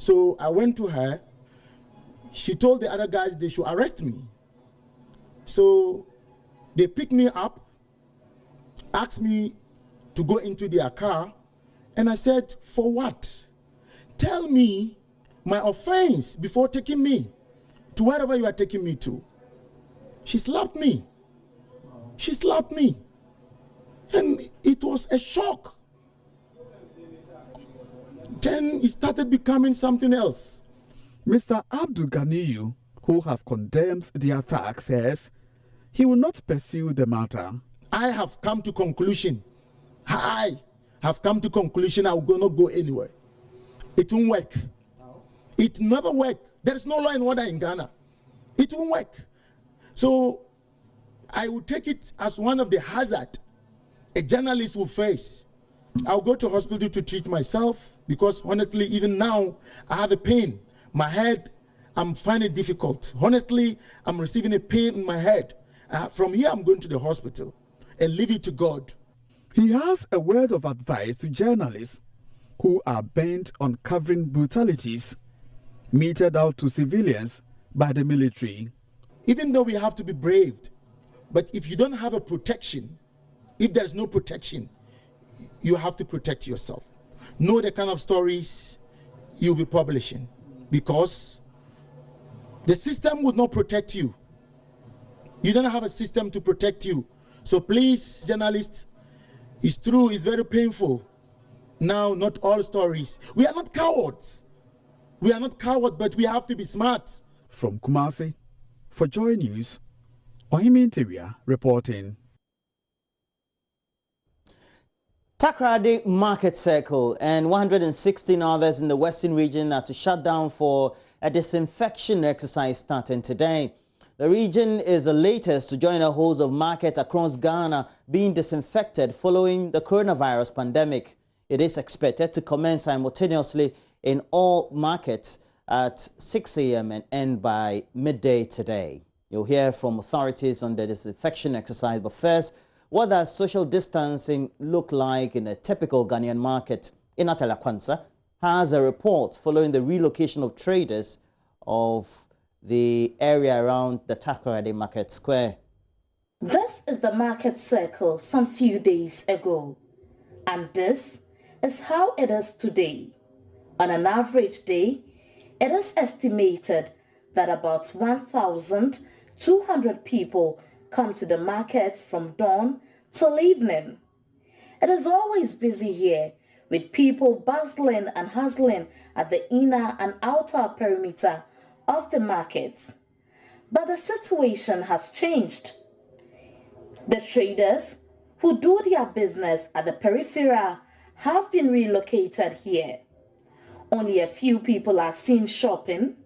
So I went to her. She told the other guys they should arrest me. So they picked me up, asked me to go into their car, and I said, for what? Tell me my offense before taking me to wherever you are taking me to. She slapped me. She slapped me. And it was a shock. Then it started becoming something else. Mr. Abdul Ganiyu, who has condemned the attack, says he will not pursue the matter. I have come to conclusion. I have come to conclusion I will not go anywhere. It won't work. It never work. There is no law and order in Ghana. It won't work. So I will take it as one of the hazards a journalist will face. I'll go to hospital to treat myself because honestly, even now, I have a pain. My head, I'm finding it difficult. Honestly, I'm receiving a pain in my head. From here, I'm going to the hospital and leave it to God. He has a word of advice to journalists who are bent on covering brutalities meted out to civilians by the military. Even though we have to be brave, but if you don't have a protection, if there's no protection, you have to protect yourself. Know the kind of stories you'll be publishing because the system would not protect you. You don't have a system to protect you. So please, journalists, it's true, it's very painful. Now, not all stories. We are not cowards. We are not cowards, but we have to be smart. From Kumasi, for Joy News, Ohimi Interior reporting. Takoradi Market Circle and 116 others in the Western region are to shut down for a disinfection exercise starting today. The region is the latest to join a host of markets across Ghana being disinfected following the coronavirus pandemic. It is expected to commence simultaneously in all markets at 6 a.m. and end by midday today. You'll hear from authorities on the disinfection exercise, but first, what does social distancing look like in a typical Ghanaian market? Inatala Kwanza has a report following the relocation of traders of the area around the Takoradi Market Square. This is the market circle some few days ago, and this is how it is today. On an average day, it is estimated that about 1,200 people come to the markets from dawn till evening. It is always busy here, with people bustling and hustling at the inner and outer perimeter of the markets. But the situation has changed. The traders who do their business at the periphery have been relocated here. Only a few people are seen shopping.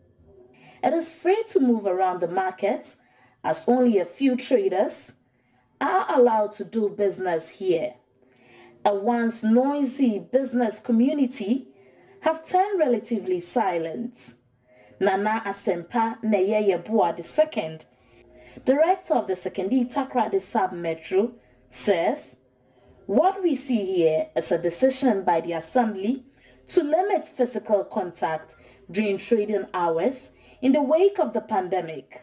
It is free to move around the markets as only a few traders are allowed to do business here. A once noisy business community have turned relatively silent. Nana Asempa Neyeyebua II, director of the Sekondi Takoradi Sub-Metro, says, what we see here is a decision by the Assembly to limit physical contact during trading hours in the wake of the pandemic.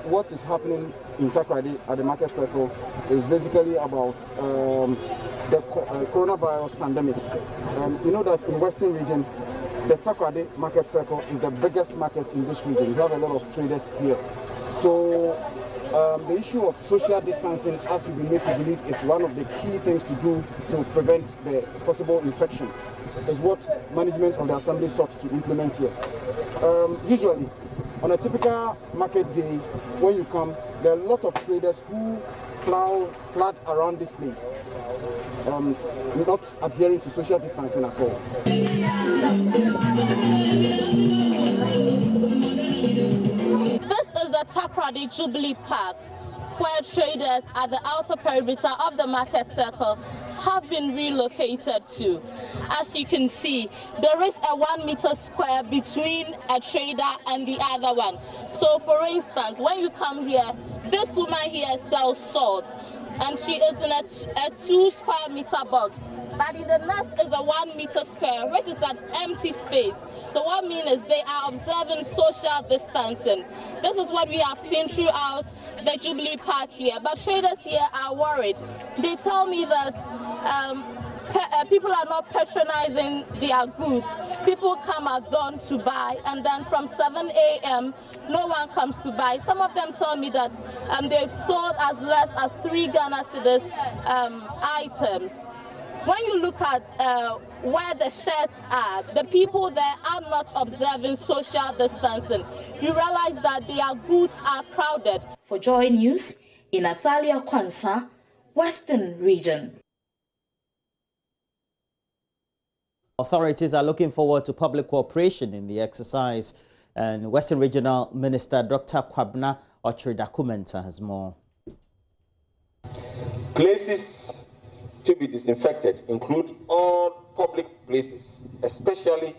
What is happening in Takoradi at the market circle is basically about the coronavirus pandemic. You know that in Western region, the Takoradi market circle is the biggest market in this region. We have a lot of traders here. So the issue of social distancing, as we've been made to believe, is one of the key things to do to prevent the possible infection, is what management of the Assembly sought to implement here. Usually, on a typical market day, when you come, there are a lot of traders who flood around this place, not adhering to social distancing at all. This is the Takoradi Jubilee Park, where traders at the outer perimeter of the market circle have been relocated to. As you can see, there is a 1 meter square between a trader and the other one. So for instance, when you come here, this woman here sells salt. and she is in a 2 square meter box. But in the nest is a 1 meter square, which is an empty space. So what I mean is they are observing social distancing. This is what we have seen throughout the Jubilee Park here. But traders here are worried. They tell me that people are not patronizing their goods. People come at dawn to buy, and then from 7 a.m., no one comes to buy. Some of them tell me that they've sold as less as 3 Ghana cedis items. When you look at where the shirts are, the people there are not observing social distancing. You realize that their goods are crowded. For Joy News, in Athalia Kwanza, Western Region. Authorities are looking forward to public cooperation in the exercise, and Western Regional Minister Dr. Kwabena Ochiri-Dakumenta has more. Places to be disinfected include all public places, especially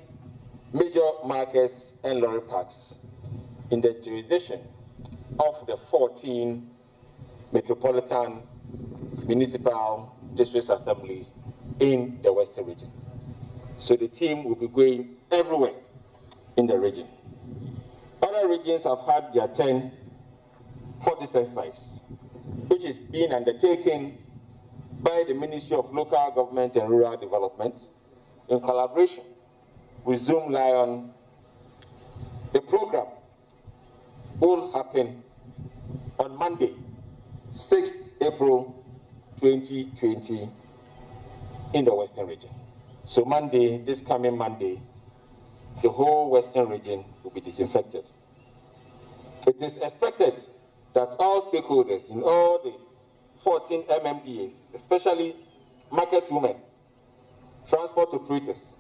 major markets and lorry parks in the jurisdiction of the 14 Metropolitan Municipal District Assembly in the Western region. So the team will be going everywhere in the region. Other regions have had their turn for this exercise, which is being undertaken by the Ministry of Local Government and Rural Development in collaboration with Zoom Lion. The program will happen on Monday, 6th April 2020 in the Western region. So Monday, this coming Monday, the whole Western region will be disinfected. It is expected that all stakeholders in all the 14 MMDAs, especially market women, transport operators,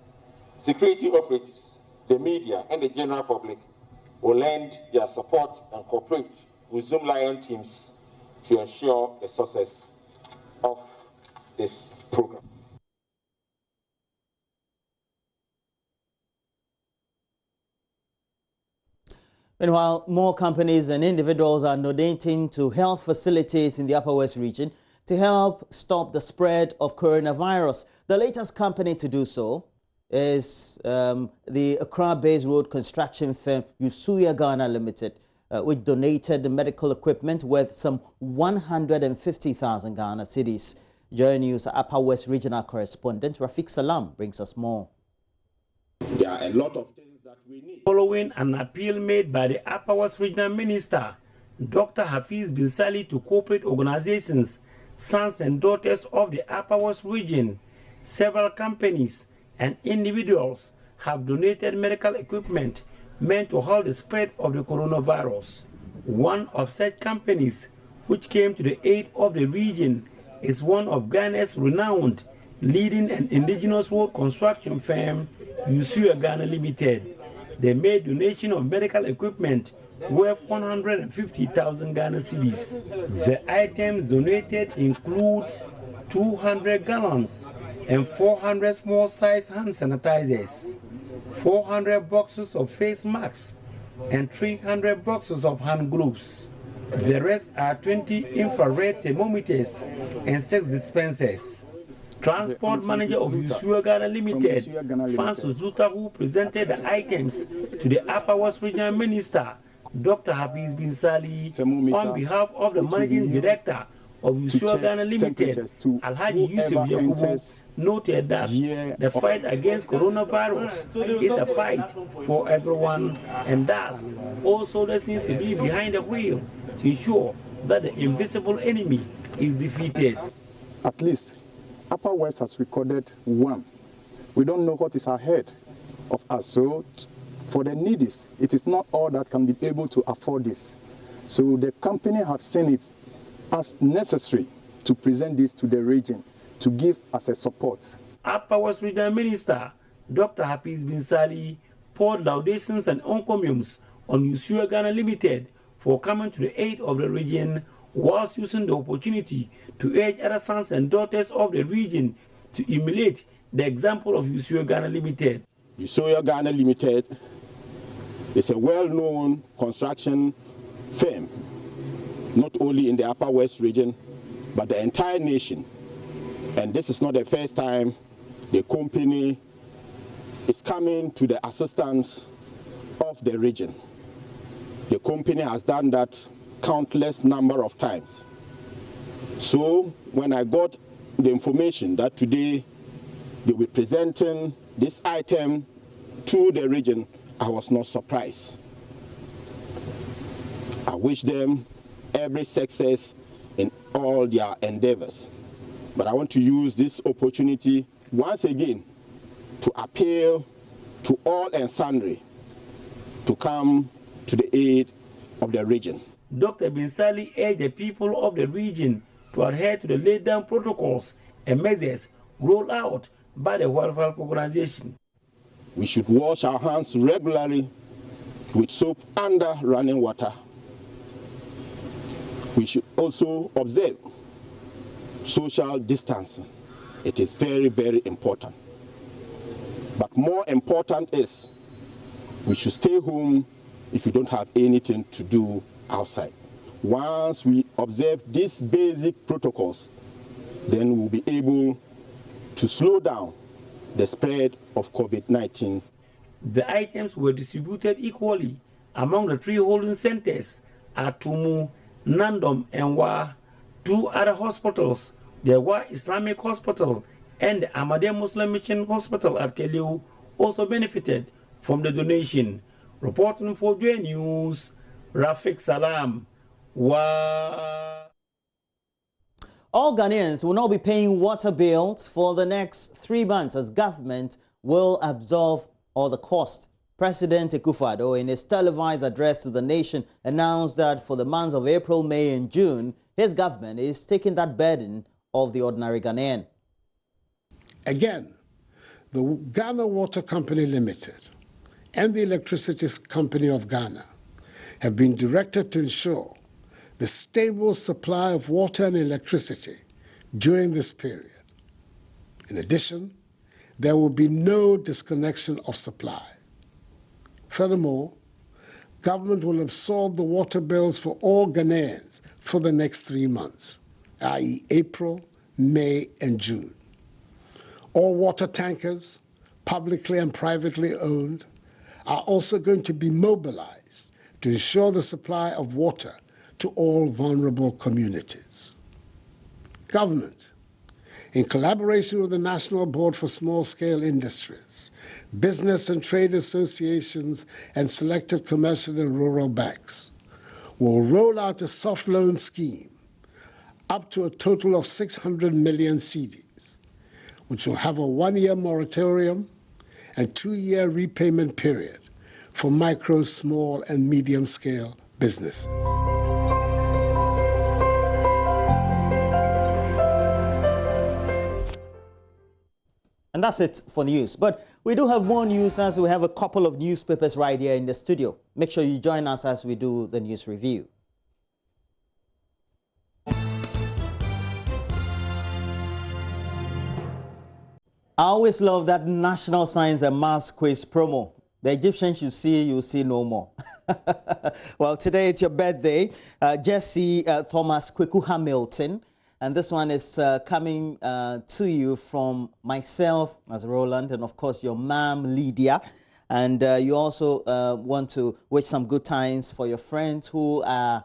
security operatives, the media, and the general public will lend their support and cooperate with Zoom Lion teams to ensure the success of this program. Meanwhile, more companies and individuals are donating to health facilities in the Upper West region to help stop the spread of coronavirus. The latest company to do so is the Accra-based road construction firm Usuya Ghana Limited, which donated the medical equipment worth some 150,000 Ghana cedis. Joy News Upper West regional correspondent Rafiq Salam brings us more. There are a lot of things that we need. Following an appeal made by the Upper West Regional Minister, Dr. Hafiz Bin Sali, to corporate organizations, sons and daughters of the Upper West region, several companies and individuals have donated medical equipment meant to halt the spread of the coronavirus. One of such companies which came to the aid of the region is one of Ghana's renowned leading and indigenous road construction firm, Usuya Ghana Limited. They made donation of medical equipment worth 150,000 Ghana cedis. The items donated include 200 gallons and 400 small-sized hand sanitizers, 400 boxes of face masks, and 300 boxes of hand gloves. The rest are 20 infrared thermometers and 6 dispensers. Transport manager of Usuya Ghana Limited, Francis Zuta, who presented the items to the Upper West Regional Minister, Dr. Hafiz Bin Sali, on behalf of the managing director of Usuya Ghana Limited, Alhaji Yusuf Yakubu, noted that the fight against coronavirus is a fight for everyone, and thus all soldiers need to be behind the wheel to ensure that the invisible enemy is defeated. At least Upper West has recorded one. We don't know what is ahead of us. So for the needy, it is not all that can be able to afford this. So the company have seen it as necessary to present this to the region, to give as a support. Upper West Regional Minister Dr. Hafiz Bin Sali poured laudations and encomiums on Usuya Ghana Limited for coming to the aid of the region, whilst using the opportunity to urge other sons and daughters of the region to emulate the example of Usuya Ghana Limited. Usuya Ghana Limited is a well-known construction firm, not only in the Upper West region, but the entire nation. And this is not the first time the company is coming to the assistance of the region. The company has done that countless number of times. So when I got the information that today they will be presenting this item to the region, I was not surprised. I wish them every success in all their endeavors. But I want to use this opportunity once again to appeal to all and sundry to come to the aid of the region. Dr. Binsali urged the people of the region to adhere to the laid down protocols and measures rolled out by the World Health Organization. We should wash our hands regularly with soap under running water. We should also observe social distancing. It is very, very important. But more important is we should stay home if you don't have anything to do outside. Once we observe these basic protocols, then we'll be able to slow down the spread of COVID-19. The items were distributed equally among the 3 holding centers at Tumu, Nandom, and Wa. 2 other hospitals, the Wa Islamic Hospital and the Ahmadiyya Muslim Mission Hospital at Keliu, also benefited from the donation. Reporting for Joy News, Rafiq Salam, Wa. All Ghanaians will not be paying water bills for the next 3 months as government will absorb all the cost. President Akufo-Addo, in his televised address to the nation, announced that for the months of April, May and June, his government is taking that burden of the ordinary Ghanaian. Again, the Ghana Water Company Limited and the Electricity Company of Ghana have been directed to ensure the stable supply of water and electricity during this period. In addition, there will be no disconnection of supply. Furthermore, government will absorb the water bills for all Ghanaians for the next 3 months, i.e. April, May, and June. All water tankers, publicly and privately owned, are also going to be mobilized to ensure the supply of water to all vulnerable communities. Government, in collaboration with the National Board for Small-Scale Industries, business and trade associations, and selected commercial and rural banks, will roll out a soft loan scheme up to a total of 600 million cedis, which will have a 1-year moratorium and 2-year repayment period for micro, small, and medium-scale businesses. And that's it for news. But we do have more news as we have a couple of newspapers right here in the studio. Make sure you join us as we do the news review. I always love that National Science and Maths quiz promo. The Egyptians you see no more. Well, today it's your birthday. Jesse Thomas Kweku Hamilton. And this one is coming to you from myself as Roland and, of course, your mom, Lydia. And you also want to wish some good times for your friends who are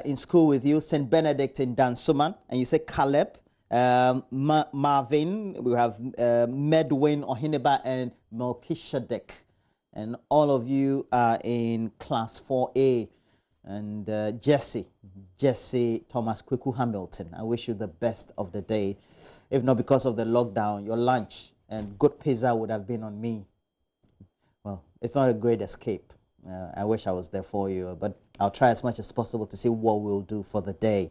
in school with you, St. Benedict in Dansuman. And you say Caleb, Marvin, we have Medwin, Ohineba, and Melchizedek. And all of you are in class 4A. And Jesse Thomas Kweku Hamilton, I wish you the best of the day. If not because of the lockdown, your lunch and good pizza would have been on me. Well, it's not a great escape. I wish I was there for you, but I'll try as much as possible to see what we'll do for the day.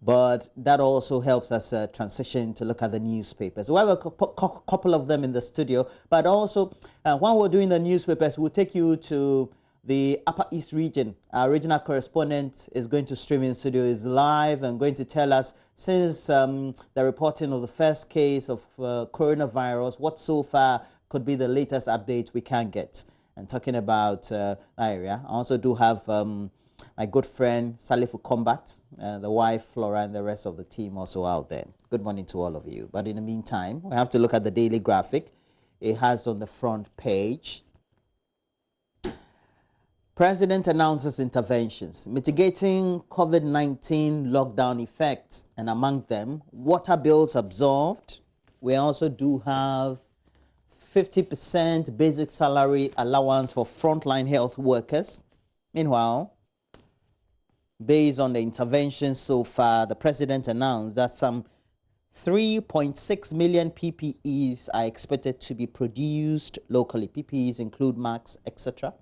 But that also helps us transition to look at the newspapers. We have a couple of them in the studio, but also while we're doing the newspapers, we'll take you to the Upper East region. Our regional correspondent is going to stream in studio, is live and going to tell us, since the reporting of the first case of coronavirus, what so far could be the latest update we can get. And talking about that area, I also do have my my good friend Salifu Combat, the wife Flora, and the rest of the team also out there. Good morning to all of you. But in the meantime, we have to look at the daily graphic. It has on the front page, President announces interventions mitigating COVID-19 lockdown effects, and among them, water bills absolved. We also do have 50% basic salary allowance for frontline health workers. Meanwhile, based on the interventions so far, the president announced that some 3.6 million PPEs are expected to be produced locally. PPEs include masks, etc.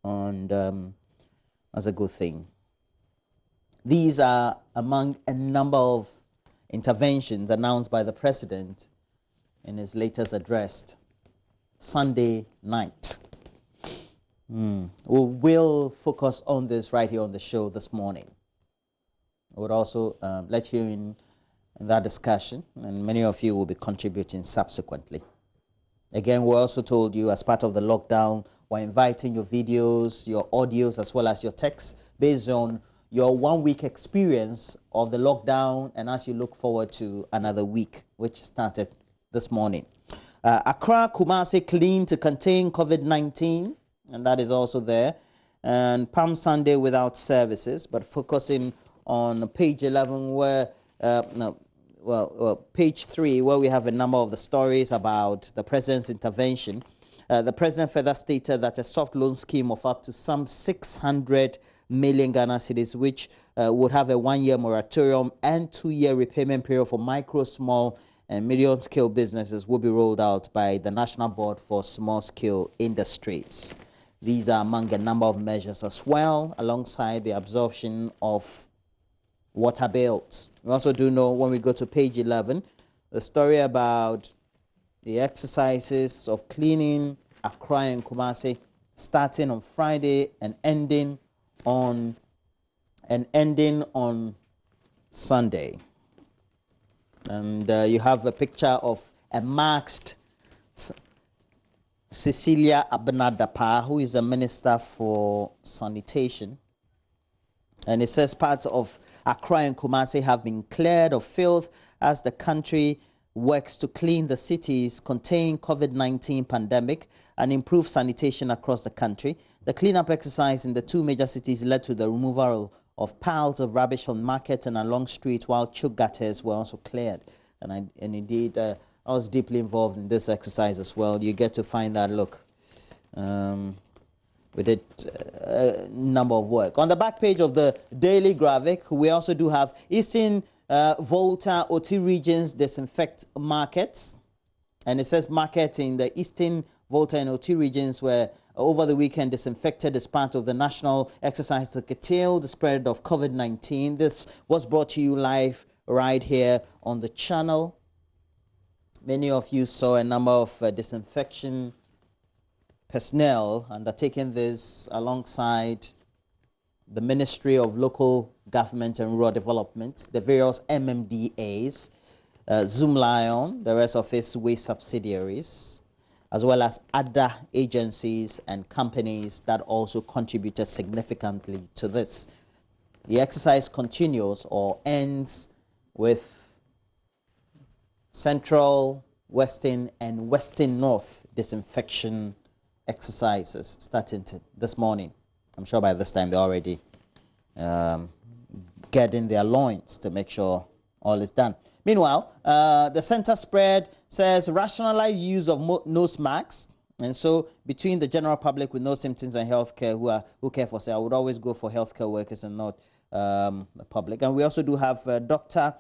And that's a good thing. These are among a number of interventions announced by the president in his latest address Sunday night. We will focus on this right here on the show this morning. I would also let you in that discussion, and many of you will be contributing subsequently. Again, we also told you as part of the lockdown, we're inviting your videos, your audios, as well as your texts based on your 1 week experience of the lockdown and as you look forward to another week, which started this morning. Accra, Kumasi clean to contain COVID-19, and that is also there. And Palm Sunday without services, but focusing on page 11 where, page 3, where we have a number of the stories about the president's intervention. The president further stated that a soft loan scheme of up to some 600 million Ghana cedis, which would have a 1-year moratorium and 2-year repayment period for micro, small, and medium-scale businesses, will be rolled out by the National Board for Small-Scale Industries. These are among a number of measures as well, alongside the absorption of water bills. We also do know, when we go to page 11, the story about the exercises of cleaning Accra and Kumasi starting on Friday and ending on Sunday. And you have a picture of a masked Cecilia Abnadapa, who is a minister for sanitation. And it says parts of Accra and Kumasi have been cleared of filth as the country works to clean the cities, contain COVID-19 pandemic, and improve sanitation across the country. The cleanup exercise in the 2 major cities led to the removal of piles of rubbish on markets and along streets, while choke gutters were also cleared. And indeed, I was deeply involved in this exercise as well. You get to find that, look, we did a number of work. On the back page of the daily graphic, we also do have Eastern Volta OT regions disinfect markets, and it says market in the Eastern Volta and OT regions were over the weekend disinfected as part of the national exercise to curtail the spread of COVID-19. This was brought to you live right here on the channel. Many of you saw a number of disinfection personnel undertaking this alongside the Ministry of Local Government and Rural Development, the various MMDAs, Zoomlion, the rest of its waste subsidiaries, as well as other agencies and companies that also contributed significantly to this. The exercise continues or ends with Central, Western, and Western North disinfection exercises starting this morning. I'm sure by this time they're already getting their loins to make sure all is done. Meanwhile, the center spread says rationalize use of nose masks. And so between the general public with no symptoms and healthcare who care for, say, I would always go for healthcare workers and not the public. And we also do have Dr.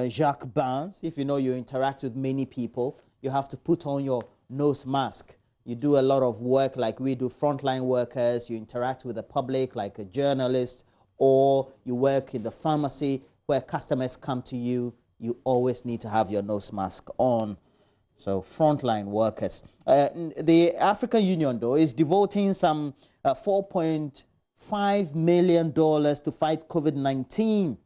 Jacques Barnes. If you know you interact with many people, you have to put on your nose mask. You do a lot of work like we do, frontline workers. You interact with the public like a journalist, or you work in the pharmacy where customers come to you. You always need to have your nose mask on. So frontline workers. The African Union, though, is devoting some $4.5 million to fight COVID-19.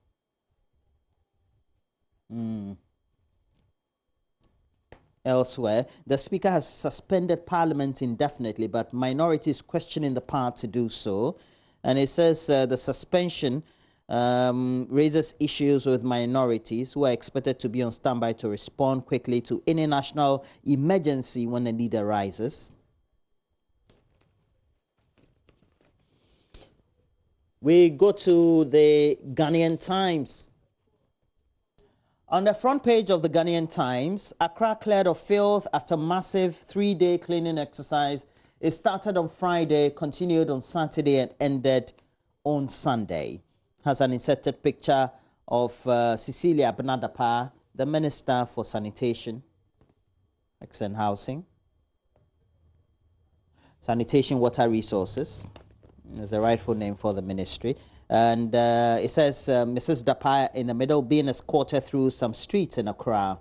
Elsewhere, the Speaker has suspended Parliament indefinitely, but minorities questioning the power to do so. And it says the suspension raises issues with minorities who are expected to be on standby to respond quickly to any national emergency when the need arises. We go to the Ghanaian Times. On the front page of the Ghanaian Times, Accra cleared of filth after massive 3-day cleaning exercise. It started on Friday, continued on Saturday, and ended on Sunday. Has an inserted picture of Cecilia Benadapa, the Minister for Sanitation and Housing. Sanitation, Water Resources is the rightful name for the ministry. And it says Mrs. Dapa in the middle being escorted through some streets in Accra.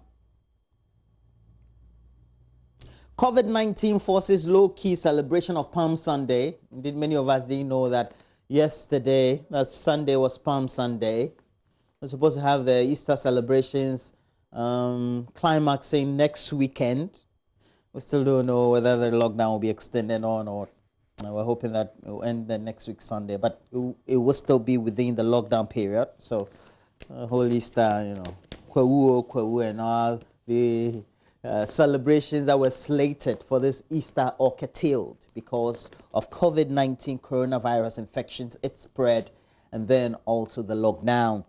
COVID-19 forces low-key celebration of Palm Sunday. Indeed, many of us didn't know that yesterday, that Sunday was Palm Sunday. We're supposed to have the Easter celebrations climaxing next weekend. We still don't know whether the lockdown will be extended or not. We're hoping that it will end the next week Sunday, but it will still be within the lockdown period. So, whole Easter, you know, Kwawu and all the celebrations that were slated for this Easter are curtailed because of COVID-19 coronavirus infections, its spread, and then also the lockdown.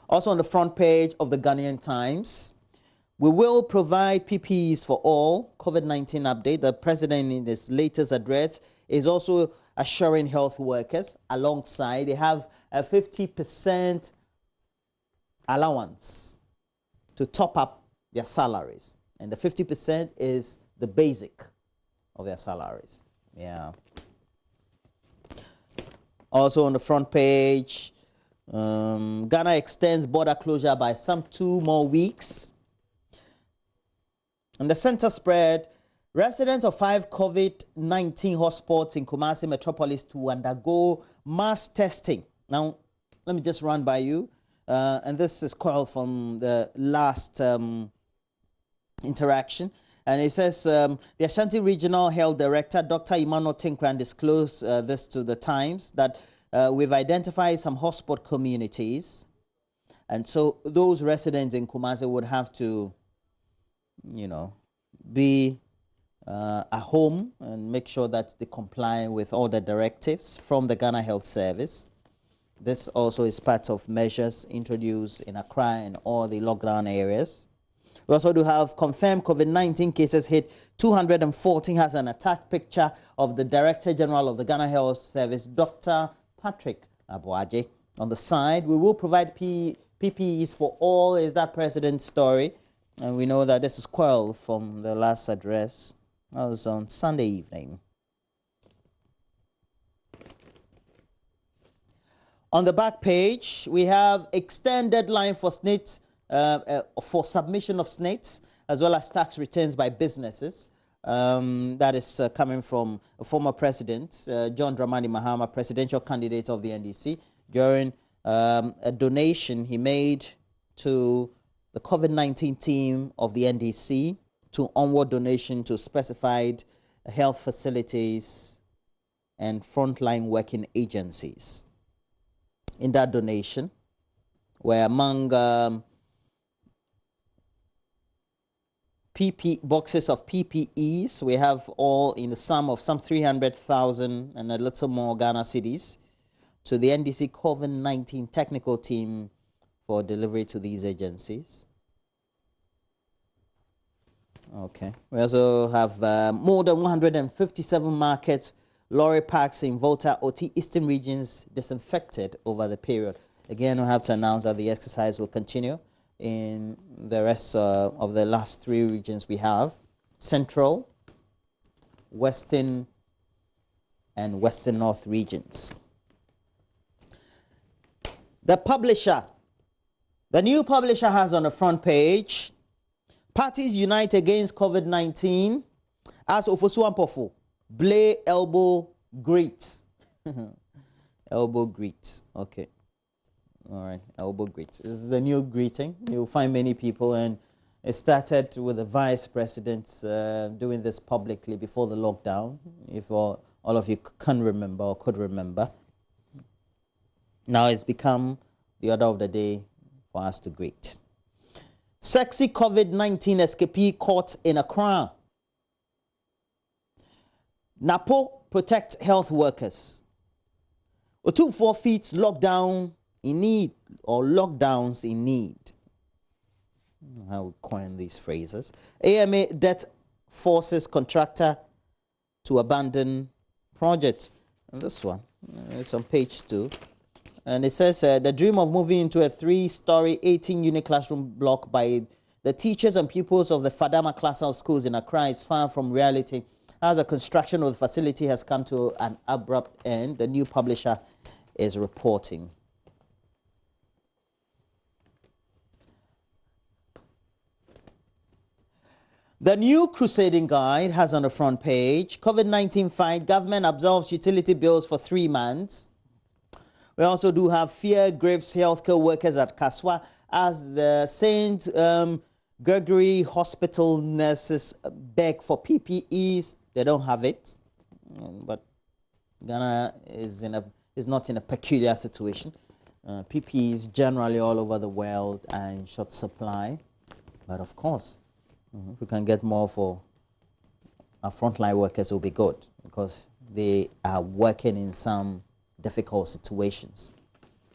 Also on the front page of the Ghanaian Times, we will provide PPEs for all. COVID-19 update. The president in his latest address is also assuring health workers alongside they have a 50% allowance to top up their salaries. And the 50% is the basic of their salaries. Yeah. Also on the front page, Ghana extends border closure by some 2 more weeks. On the center spread, residents of 5 COVID-19 hotspots in Kumasi Metropolis to undergo mass testing. Now, let me just run by you. And this is called from the last interaction. And it says the Ashanti Regional Health Director, Dr. Emmanuel Tinkran, disclosed this to the Times, that we've identified some hotspot communities. And so those residents in Kumasi would have to, you know, be at home and make sure that they comply with all the directives from the Ghana Health Service. This also is part of measures introduced in Accra and all the lockdown areas. We also do have confirmed COVID-19 cases hit 214, has an attached picture of the Director General of the Ghana Health Service, Dr. Patrick Abuaje. On the side, we will provide PPEs for all, is that President's story. And we know that this is quelled from the last address. That was on Sunday evening. On the back page, we have extended deadline for SNIT, for submission of SNITs, as well as tax returns by businesses. That is coming from a former president, John Dramani Mahama, presidential candidate of the NDC, during a donation he made to the COVID-19 team of the NDC to onward donation to specified health facilities and frontline working agencies. In that donation, were among boxes of PPEs, we have all in the sum of some 300,000 and a little more Ghana cedis to the NDC COVID-19 technical team for delivery to these agencies. Okay. We also have more than 157 market lorry parks in Volta, OT, Eastern regions disinfected over the period. Again, we have to announce that the exercise will continue in the rest of the last 3 regions we have: Central, Western, and Western North regions. The publisher. The new publisher has on the front page, parties unite against COVID-19 as Ofosu Ampofo, Blay elbow greets. Elbow greets, okay. All right, elbow greets. This is the new greeting. You'll find many people, and it started with the vice presidents doing this publicly before the lockdown. If all of you can remember or could remember. Now it's become the order of the day for us to greet. Sexy COVID-19 escapee caught in Accra. NAPO protect health workers. Otumfuo feet lockdown in need or lockdowns in need. How we coin these phrases. AMA debt forces contractor to abandon project. And this one, it's on page 2. And it says the dream of moving into a 3-story, 18-unit classroom block by the teachers and pupils of the Fadama class of schools in Accra is far from reality, as the construction of the facility has come to an abrupt end, the new publisher is reporting. The new crusading guide has on the front page, COVID-19 fight, government absolves utility bills for 3 months. We also do have fear grips healthcare workers at Kaswa as the St. Gregory Hospital nurses beg for PPEs. They don't have it, but Ghana is not in a peculiar situation. PPEs generally all over the world are in short supply, but of course, if we can get more for our frontline workers, it will be good because they are working in some difficult situations.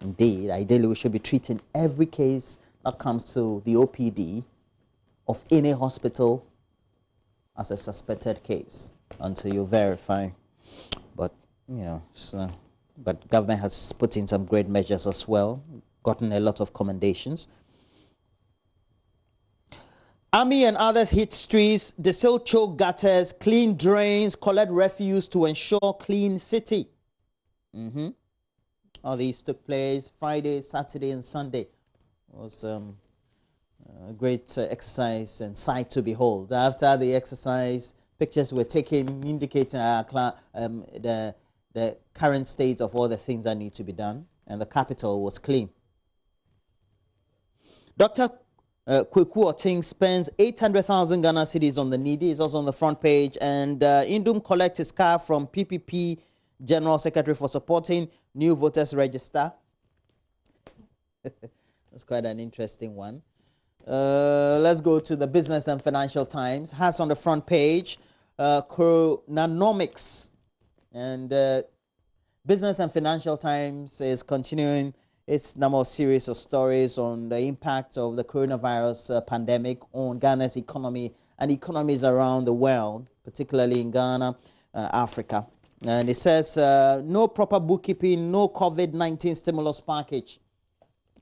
Indeed, ideally, we should be treating every case that comes to the OPD of any hospital as a suspected case until you verify. But, you know, but government has put in some great measures as well, gotten a lot of commendations. Army and others hit streets, still choke gutters, clean drains, collect refuse to ensure clean city. All these took place Friday, Saturday, and Sunday. It was a great exercise and sight to behold. After the exercise, pictures were taken indicating the current state of all the things that need to be done, and the capital was clean. Dr. Kweku Oting spends 800,000 Ghana cedis on the needy. It's also on the front page. And Indum collects his car from PPP General Secretary for supporting new voters register. That's quite an interesting one. Let's go to the Business and Financial Times. Has on the front page Coronanomics. And Business and Financial Times is continuing its number of series of stories on the impact of the coronavirus pandemic on Ghana's economy and economies around the world, particularly in Ghana, Africa. And it says, no proper bookkeeping, no COVID-19 stimulus package.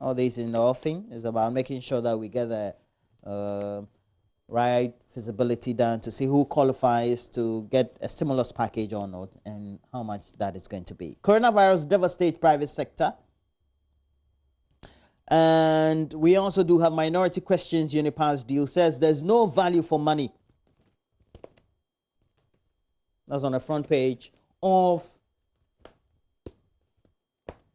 All this in the offing is about making sure that we get the right feasibility done to see who qualifies to get a stimulus package or not and how much that is going to be. Coronavirus devastates private sector. And we also do have Minority Questions Unipass deal says there's no value for money. That's on the front page of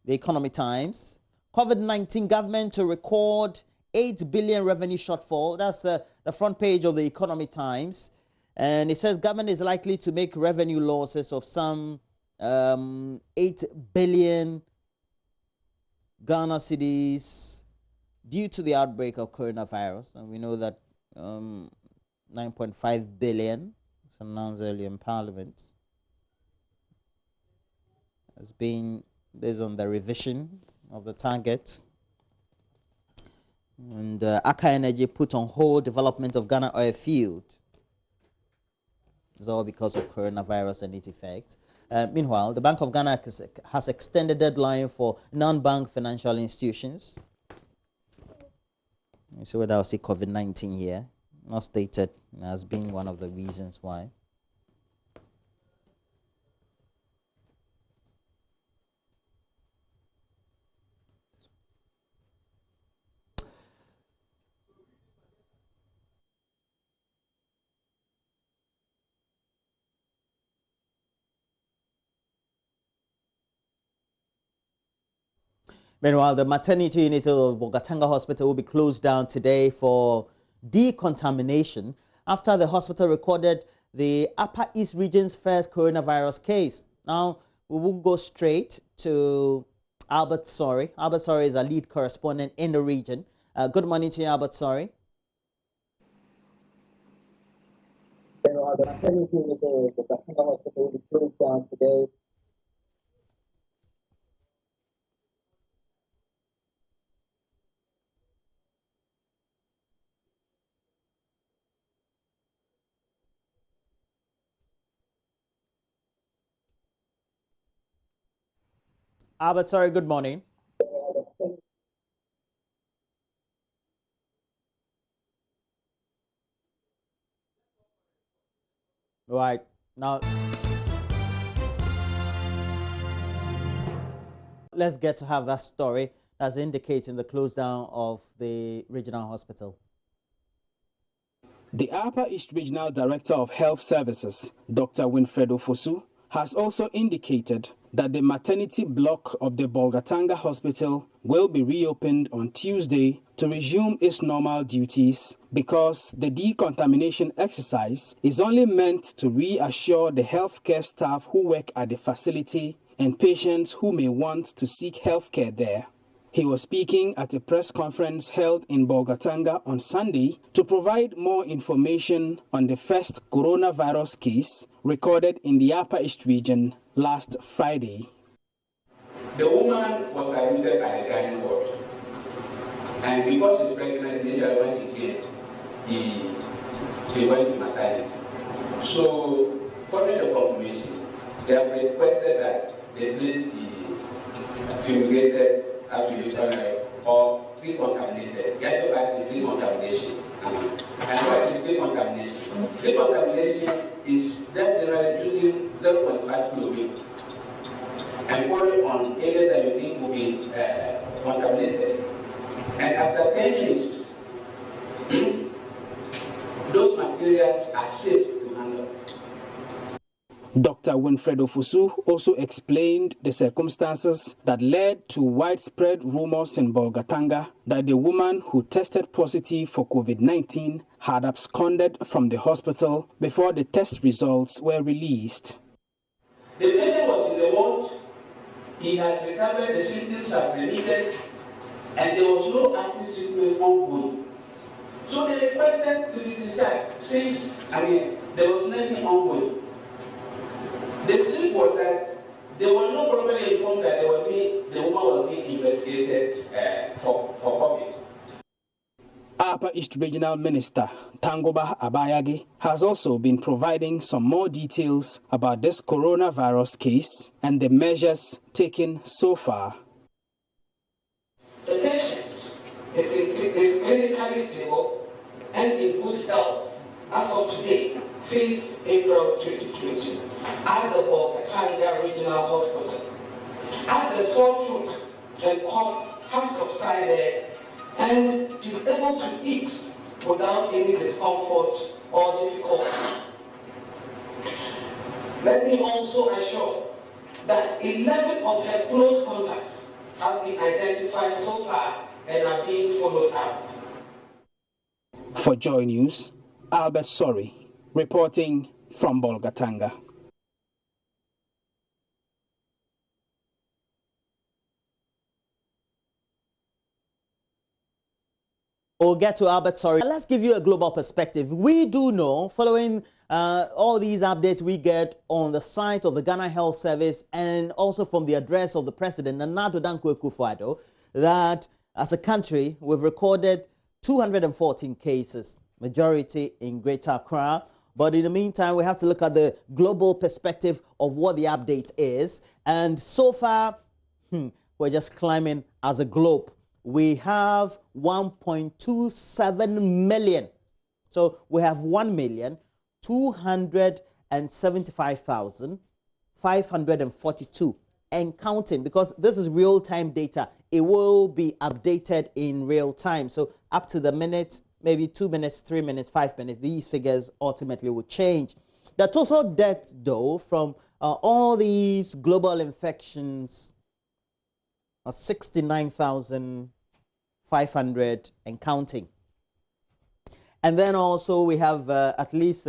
the Economic Times. COVID-19 government to record 8 billion revenue shortfall. That's the front page of the Economic Times. And it says government is likely to make revenue losses of some 8 billion Ghana cedis due to the outbreak of coronavirus. And we know that 9.5 billion, was announced earlier in Parliament, has been based on the revision of the target. And Aka Energy put on hold development of Ghana oil field. It's all because of coronavirus and its effects. Meanwhile, the Bank of Ghana has extended deadline for non-bank financial institutions. So whether I'll see COVID-19 here, not stated as being one of the reasons why. Meanwhile, the maternity unit of Bogatanga Hospital will be closed down today for decontamination after the hospital recorded the Upper East region's first coronavirus case. Now, we will go straight to Albert Sorry. Albert Sorry is a lead correspondent in the region. Good morning to you, Albert Sorry. The maternity with the Gatanga Hospital will close down today. Albert Sorry, good morning. Right. Now, let's get to have that story that's indicating the close down of the regional hospital. The Upper East Regional Director of Health Services, Dr. Winfredo Fosu, has also indicated that the maternity block of the Bolgatanga Hospital will be reopened on Tuesday to resume its normal duties because the decontamination exercise is only meant to reassure the healthcare staff who work at the facility and patients who may want to seek healthcare there. He was speaking at a press conference held in Bolgatanga on Sunday to provide more information on the first coronavirus case recorded in the Upper East region last Friday. The woman was admitted at the gynae ward, and because she's pregnant, initially when she came, she went to maternity. So, following the confirmation, they have requested that the place be fumigated or decontaminated. The other part is decontamination. And what is decontamination? Decontamination is that generally using 0.5 chlorine and pour it on areas that you think will be contaminated. And after 10 minutes, those materials are safe to handle. Dr. Winfredo Fosu also explained the circumstances that led to widespread rumors in Bolgatanga that the woman who tested positive for COVID-19 had absconded from the hospital before the test results were released. The patient was in the ward, he has recovered, the symptoms have remitted, and there was no active treatment ongoing. So they requested to be discharged since, there was nothing ongoing. The slip was that they were not properly informed that the woman was being investigated for COVID. Upper East Regional Minister Tangoba Abayagi has also been providing some more details about this coronavirus case and the measures taken so far. The patient is clinically stable and in good health as of today, 5th April 2020, at the Bolgatanga Regional Hospital. As the sore throat and cough have subsided, and she's able to eat without any discomfort or difficulty. Let me also assure that 11 of her close contacts have been identified so far and are being followed up. For Joy News, Albert Sorry, reporting from Bolgatanga. We'll get to Albert Sorry. Let's give you a global perspective. We do know, following all these updates we get on the site of the Ghana Health Service and also from the address of the President, Nana Addo Dankwa Akufo-Addo, that as a country, we've recorded 214 cases, majority in Greater Accra. But in the meantime, we have to look at the global perspective of what the update is. And so far, we're just climbing as a globe. We have 1.27 million. So we have 1,275,542 and counting, because this is real-time data. It will be updated in real time. So up to the minute, maybe 2 minutes, 3 minutes, 5 minutes, these figures ultimately will change. The total death, though, from all these global infections are 69,500 and counting. And then also we have at least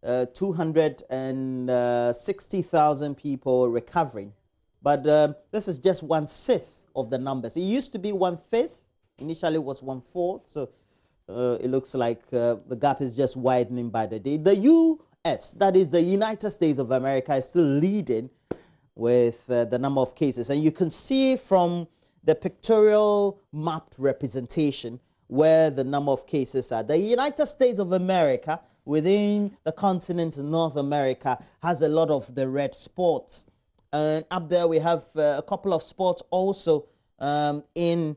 260,000 people recovering. But this is just 1/6 of the numbers. It used to be 1/5. Initially, it was 1/4. So it looks like the gap is just widening by the day. The U.S., that is the United States of America, is still leading with the number of cases. And you can see from the pictorial mapped representation where the number of cases are. The United States of America, within the continent of North America, has a lot of the red spots. And up there we have a couple of spots also in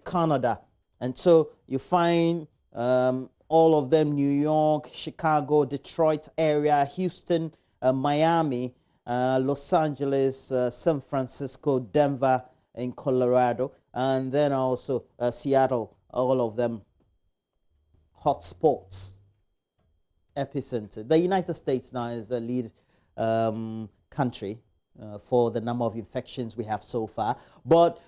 Canada. And so you find all of them: New York, Chicago, Detroit area, Houston, Miami, Los Angeles, San Francisco, Denver in Colorado, and then also Seattle, all of them hotspots, epicenter. The United States now is the lead country for the number of infections we have so far. But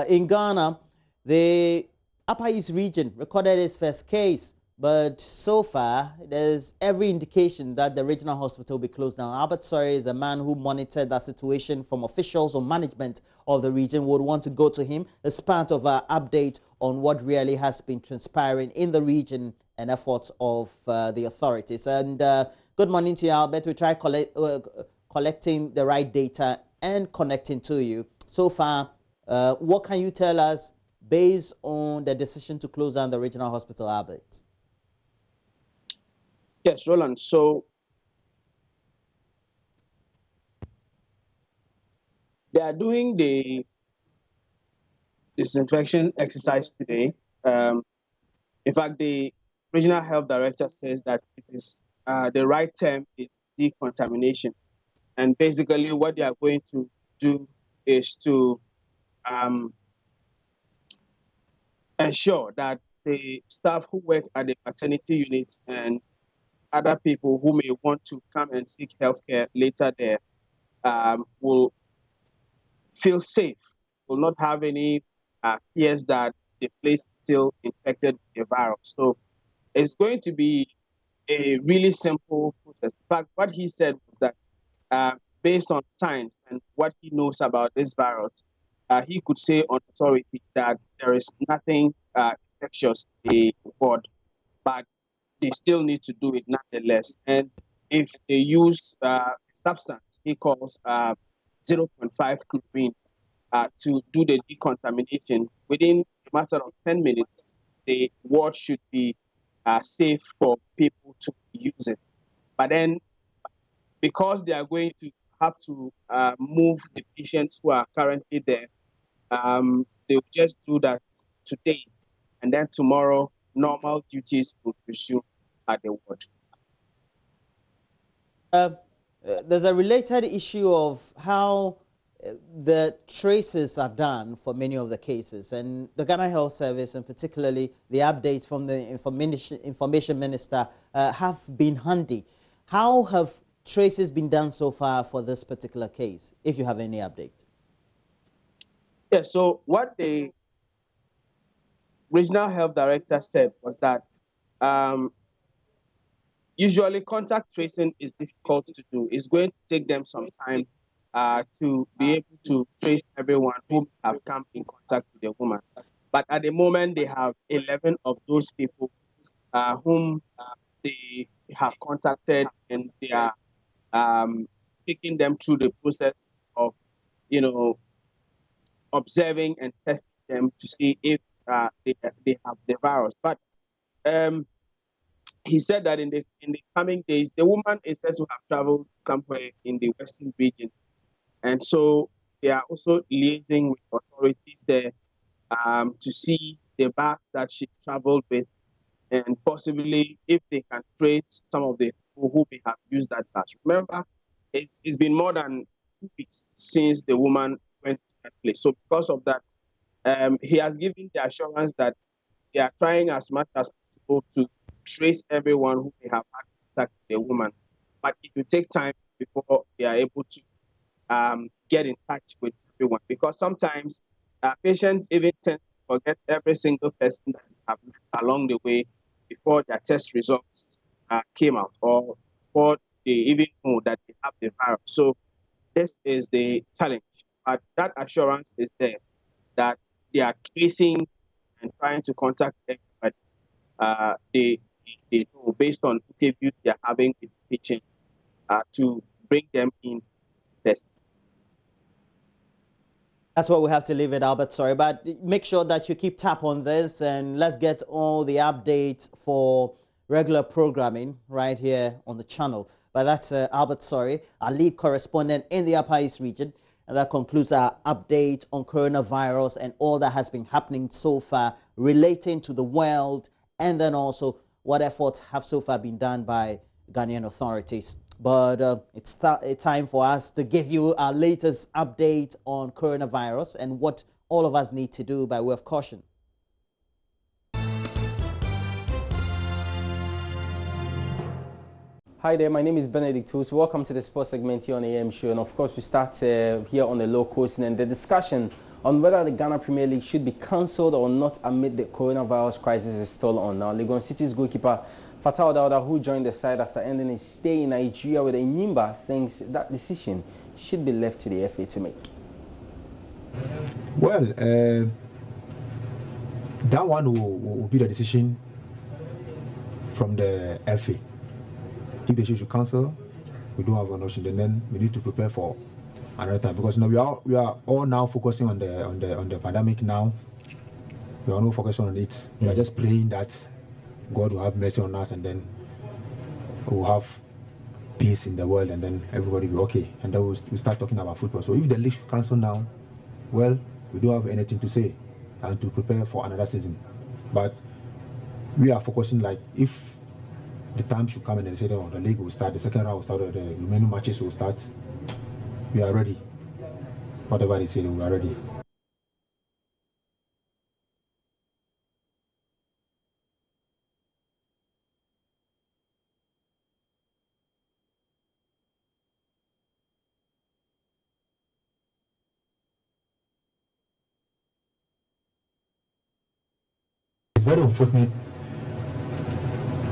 in Ghana, the Upper East region recorded its first case. But so far, there's every indication that the regional hospital will be closed down. Albert Sori is a man who monitored that situation from officials or management of the region. Would want to go to him as part of our update on what really has been transpiring in the region and efforts of the authorities. And good morning to you, Albert. We try collecting the right data and connecting to you. So far, what can you tell us based on the decision to close down the regional hospital, Albert? Yes, Roland. So they are doing the disinfection exercise today. In fact, the regional health director says that it is the right term is decontamination. And basically what they are going to do is to ensure that the staff who work at the maternity units and other people who may want to come and seek healthcare later there will feel safe, will not have any fears that the place is still infected with the virus. So it's going to be a really simple process. In fact, what he said was that based on science and what he knows about this virus, he could say on authority that there is nothing infectious in the ward, but they still need to do it nonetheless. And if they use a substance he calls 0.5 chlorine to do the decontamination, within a matter of 10 minutes, the ward should be safe for people to use it. But then, because they are going to have to move the patients who are currently there, they will just do that today, and then tomorrow, normal duties will resume at the ward. There's a related issue of how the traces are done for many of the cases, and the Ghana Health Service, and particularly the updates from the information minister, have been handy. How have traces been done so far for this particular case, if you have any update? Yeah, so what the regional health director said was that usually contact tracing is difficult to do. It's going to take them some time to be able to trace everyone who have come in contact with the woman. But at the moment, they have 11 of those people whom they have contacted, and they are taking them through the process of, observing and testing them to see if they have the virus. But he said that in the coming days, the woman is said to have traveled somewhere in the western region. And so they are also liaising with authorities there to see the bus that she traveled with, and possibly if they can trace some of the people who may have used that bus. Remember, it's been more than 2 weeks since the woman went to that place. So because of that, he has given the assurance that they are trying as much as possible to trace everyone who may have had contact with the woman. But it will take time before they are able to get in touch with everyone, because sometimes patients even tend to forget every single person that they have met along the way before their test results came out, or before they even know that they have the virus. So this is the challenge. But that assurance is there that they are tracing and trying to contact everybody. They know based on interviews they are having with the patient to bring them in test. That's what we have to leave it, Albert. Sorry, but make sure that you keep tap on this, and let's get all the updates for regular programming right here on the channel. But that's Albert Sorry, our lead correspondent in the Upper East region. And that concludes our update on coronavirus and all that has been happening so far relating to the world, and then also what efforts have so far been done by Ghanaian authorities. But it's time for us to give you our latest update on coronavirus and what all of us need to do by way of caution. Hi there, my name is Benedict Hus. Welcome to the sports segment here on AM Show. And of course, we start here on the low coast and the discussion on whether the Ghana Premier League should be cancelled or not amid the coronavirus crisis is still on. Now, Legon City's goalkeeper Fatal Dauda, who joined the side after ending his stay in Nigeria with Enyimba, thinks that decision should be left to the FA to make. Well, that one will be the decision from the FA. If they should cancel, we don't have an option. And then we need to prepare for another time, because you know, we are all now focusing on the pandemic now. We are not focusing on it. We are just praying that God will have mercy on us, and then we'll have peace in the world, and then everybody will be okay. And then we'll start talking about football. So if the league should cancel now, well, we don't have anything to say and to prepare for another season. But we are focusing, like, if the time should come and they say that the league will start, the second round will start, or the remaining matches will start, we are ready. Whatever they say, we are ready. It's very unfortunate.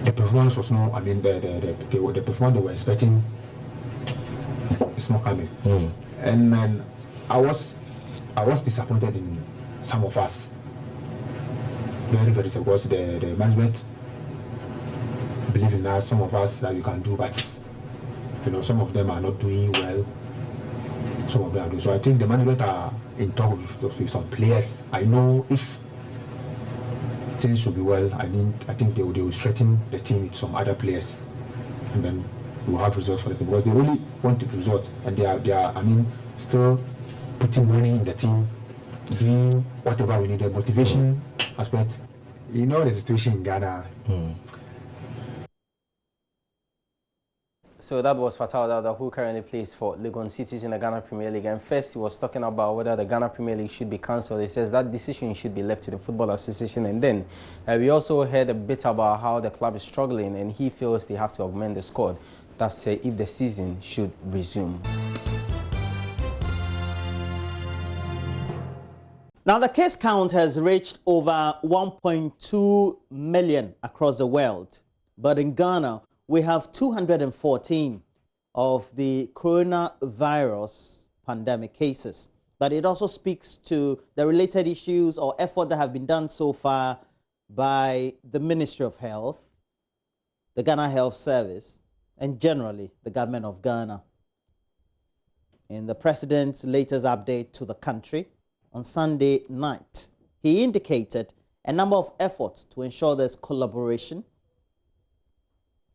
The performance was not, I mean, the performance they were expecting is not coming. And I was disappointed in some of us. Very, very because the management believe in us, some of us that we can do, but you know, some of them are not doing well. Some of them are doing. So I think the management are in talk with some players. I know if things should be well, I think they will strengthen the team with some other players, and then we'll have results for the team, because they only want results, and they are I mean, still putting money in the team, doing whatever we need, the motivation aspect. You know the situation in Ghana. So that was Fatal Dauda, who currently plays for Legon Cities in the Ghana Premier League. And first, he was talking about whether the Ghana Premier League should be cancelled. He says that decision should be left to the Football Association. And then we also heard a bit about how the club is struggling, and he feels they have to augment the squad. That's if the season should resume. Now, the case count has reached over 1.2 million across the world. But in Ghana, we have 214 of the coronavirus pandemic cases. But it also speaks to the related issues or effort that have been done so far by the Ministry of Health, the Ghana Health Service, and generally the government of Ghana. In the president's latest update to the country on Sunday night, he indicated a number of efforts to ensure there's collaboration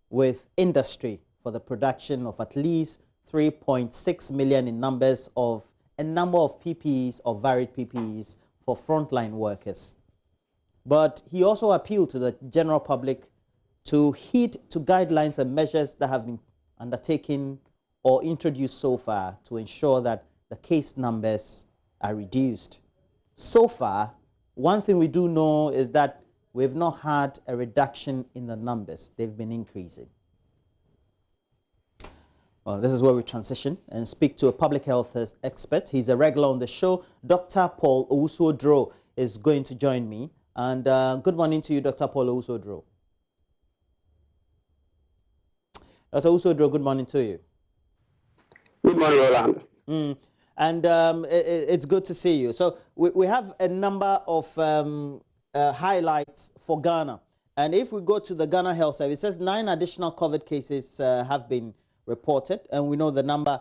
with industry for the production of at least 3.6 million in numbers of a number of PPEs or varied PPEs for frontline workers. But he also appealed to the general public to heed to guidelines and measures that have been undertaken or introduced so far to ensure that the case numbers are reduced. So far, one thing we do know is that we've not had a reduction in the numbers. They've been increasing. Well, this is where we transition and speak to a public health expert. He's a regular on the show. Dr. Paul Owusu-Oduro is going to join me. And good morning to you, Dr. Paul Owusu-Oduro. Dr. Usodro, good morning to you. Good morning, Roland. And it's good to see you. So we have a number of highlights for Ghana. And if we go to the Ghana Health Service, it says 9 additional COVID cases have been reported. And we know the number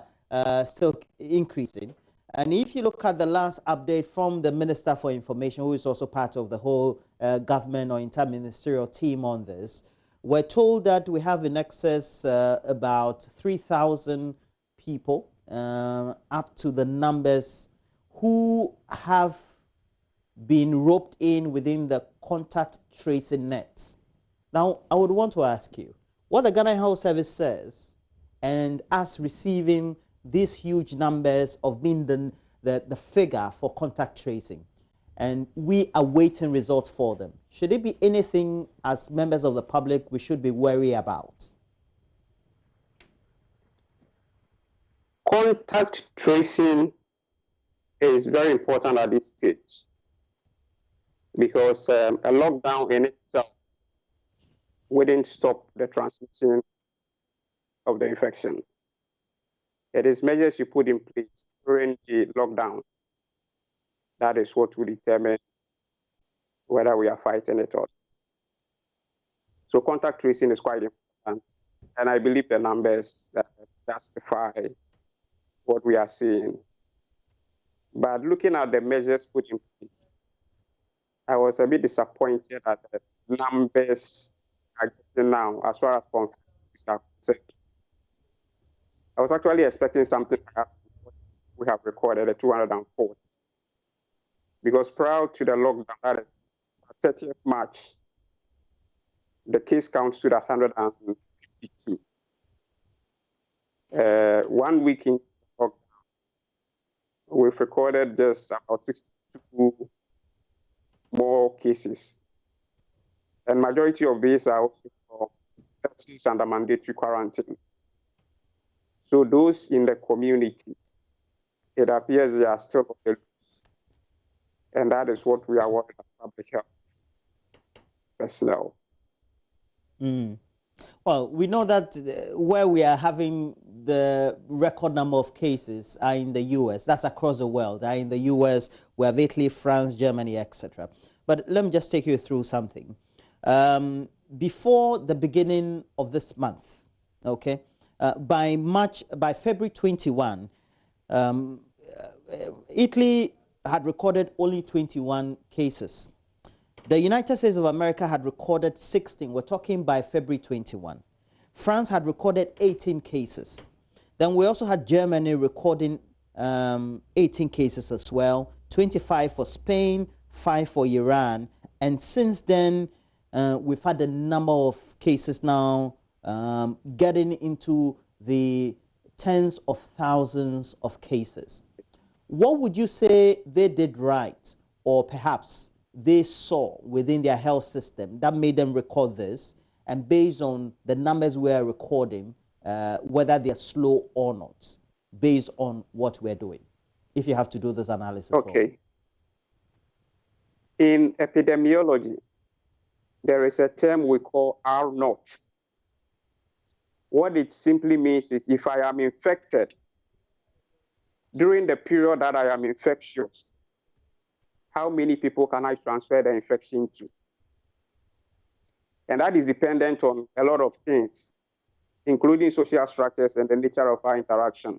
still increasing. And if you look at the last update from the Minister for Information, who is also part of the whole government or interministerial team on this, we're told that we have in excess about 3,000 people up to the numbers who have been roped in within the contact tracing nets. Now, I would want to ask you, what the Ghana Health Service says, and us receiving these huge numbers of being the figure for contact tracing, and we are waiting results for them. Should it be anything as members of the public we should be wary about? Contact tracing is very important at this stage because a lockdown in itself wouldn't stop the transmission of the infection. It is measures you put in place during the lockdown that is what will determine whether we are fighting it or not. So contact tracing is quite important, and I believe the numbers justify what we are seeing. But looking at the measures put in place, I was a bit disappointed at the numbers are getting now as far as confirmations are concerned. I was actually expecting something like what we have recorded at 240. Because prior to the lockdown, that is 30th March, the case count stood at 152. 1 week in lockdown, we've recorded just about 62 more cases. And majority of these are also for persons under mandatory quarantine. So those in the community, it appears they are still on the loose. And that is what we are working as public health personnel. Well, we know that where we are having the record number of cases are in the US. That's across the world. In the US, we have Italy, France, Germany, etc. But let me just take you through something. Before the beginning of this month, okay, by February 21, Italy had recorded only 21 cases. The United States of America had recorded 16. We're talking by February 21. France had recorded 18 cases. Then we also had Germany recording 18 cases as well, 25 for Spain, 5 for Iran. And since then, we've had a number of cases now getting into the tens of thousands of cases. What would you say they did right, or perhaps they saw within their health system that made them record this, and based on the numbers we are recording, whether they're slow or not, based on what we're doing, if you have to do this analysis? Okay. In epidemiology, there is a term we call R0. What it simply means is if I am infected during the period that I am infectious, how many people can I transfer the infection to? And that is dependent on a lot of things, including social structures and the nature of our interaction.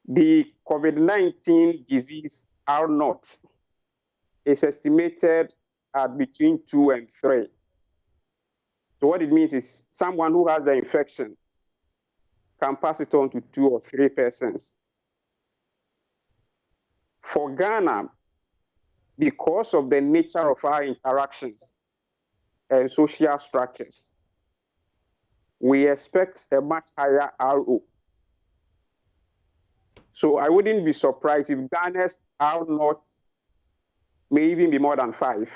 The COVID-19 disease R0 is estimated at between 2 and 3. So what it means is someone who has the infection can pass it on to 2 or 3 persons. For Ghana, because of the nature of our interactions and social structures, we expect a much higher RO. So I wouldn't be surprised if Ghana's R0 may even be more than 5.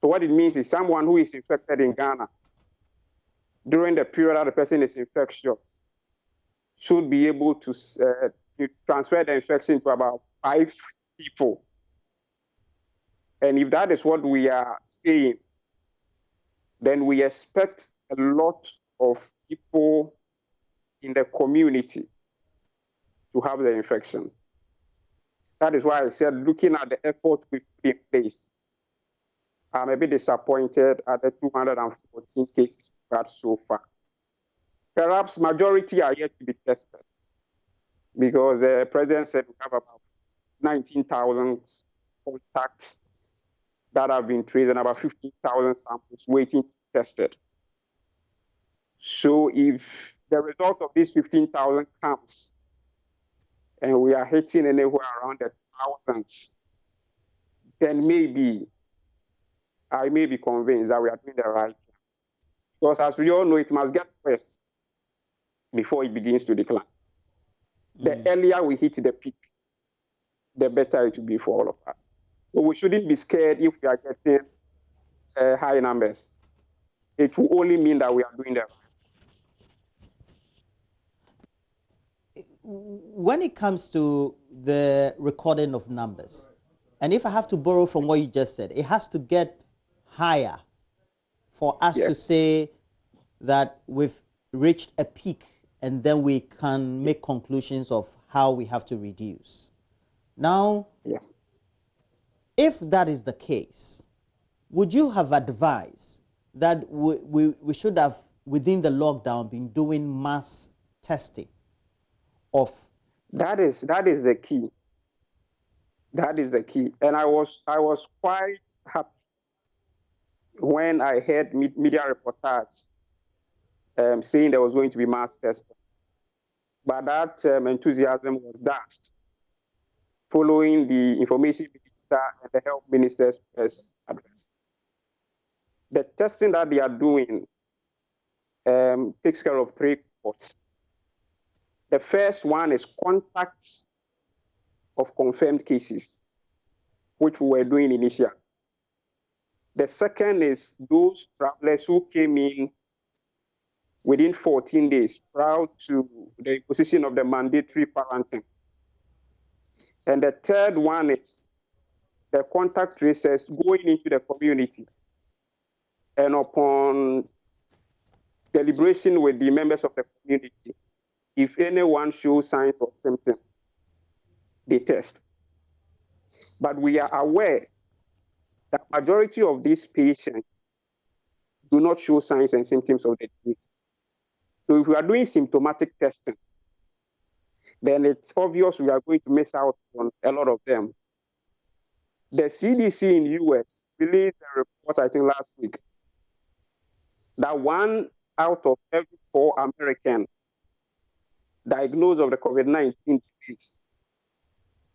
So what it means is someone who is infected in Ghana during the period that the person is infectious should be able to transfer the infection to about 5 people. And if that is what we are seeing, then we expect a lot of people in the community to have the infection. That is why I said, looking at the effort we put in place, I'm a bit disappointed at the 214 cases we had so far. Perhaps majority are yet to be tested, because the president said we have about 19,000 contacts that have been traced and about 15,000 samples waiting to be tested. So if the result of these 15,000 comes and we are hitting anywhere around the thousands, then maybe I may be convinced that we are doing the right thing. Because as we all know, it must get worse before it begins to decline. The earlier we hit the peak, the better it will be for all of us. So we shouldn't be scared if we are getting high numbers. It will only mean that we are doing the right. When it comes to the recording of numbers, and if I have to borrow from what you just said, it has to get higher for us to say that we've reached a peak, and then we can make conclusions of how we have to reduce. Now, if that is the case, would you have advised that we should have, within the lockdown, been doing mass testing of? That is the key. That is the key. And I was quite happy when I heard media reportage saying there was going to be mass testing. But that enthusiasm was dashed following the information minister and the health minister's press address. The testing that they are doing takes care of three parts. The first one is contacts of confirmed cases, which we were doing initially. The second is those travelers who came in within 14 days prior to the imposition of the mandatory quarantine. And the third one is the contact tracers going into the community. And upon deliberation with the members of the community, if anyone shows signs or symptoms, they test. But we are aware that majority of these patients do not show signs and symptoms of the disease. So if we are doing symptomatic testing, then it's obvious we are going to miss out on a lot of them. The CDC in the US released a report, I think last week, that 1 out of every 4 Americans diagnosed of the COVID-19 disease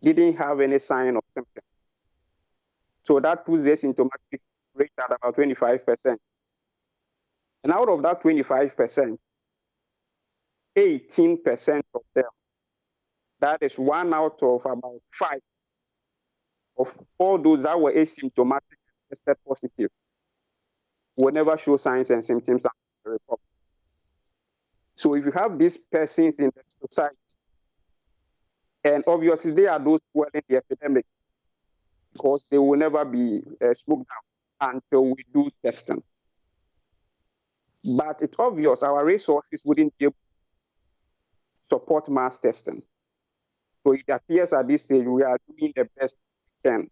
didn't have any sign or symptom. So that puts the symptomatic rate at about 25%. And out of that 25%, 18% of them, that is 1 out of about 5 of all those that were asymptomatic and tested positive, will never show signs and symptoms of the report. So if you have these persons in the society, and obviously they are those who are in the epidemic, because they will never be smoked out until we do testing. But it's obvious our resources wouldn't be able to support mass testing. So it appears at this stage we are doing the best we can.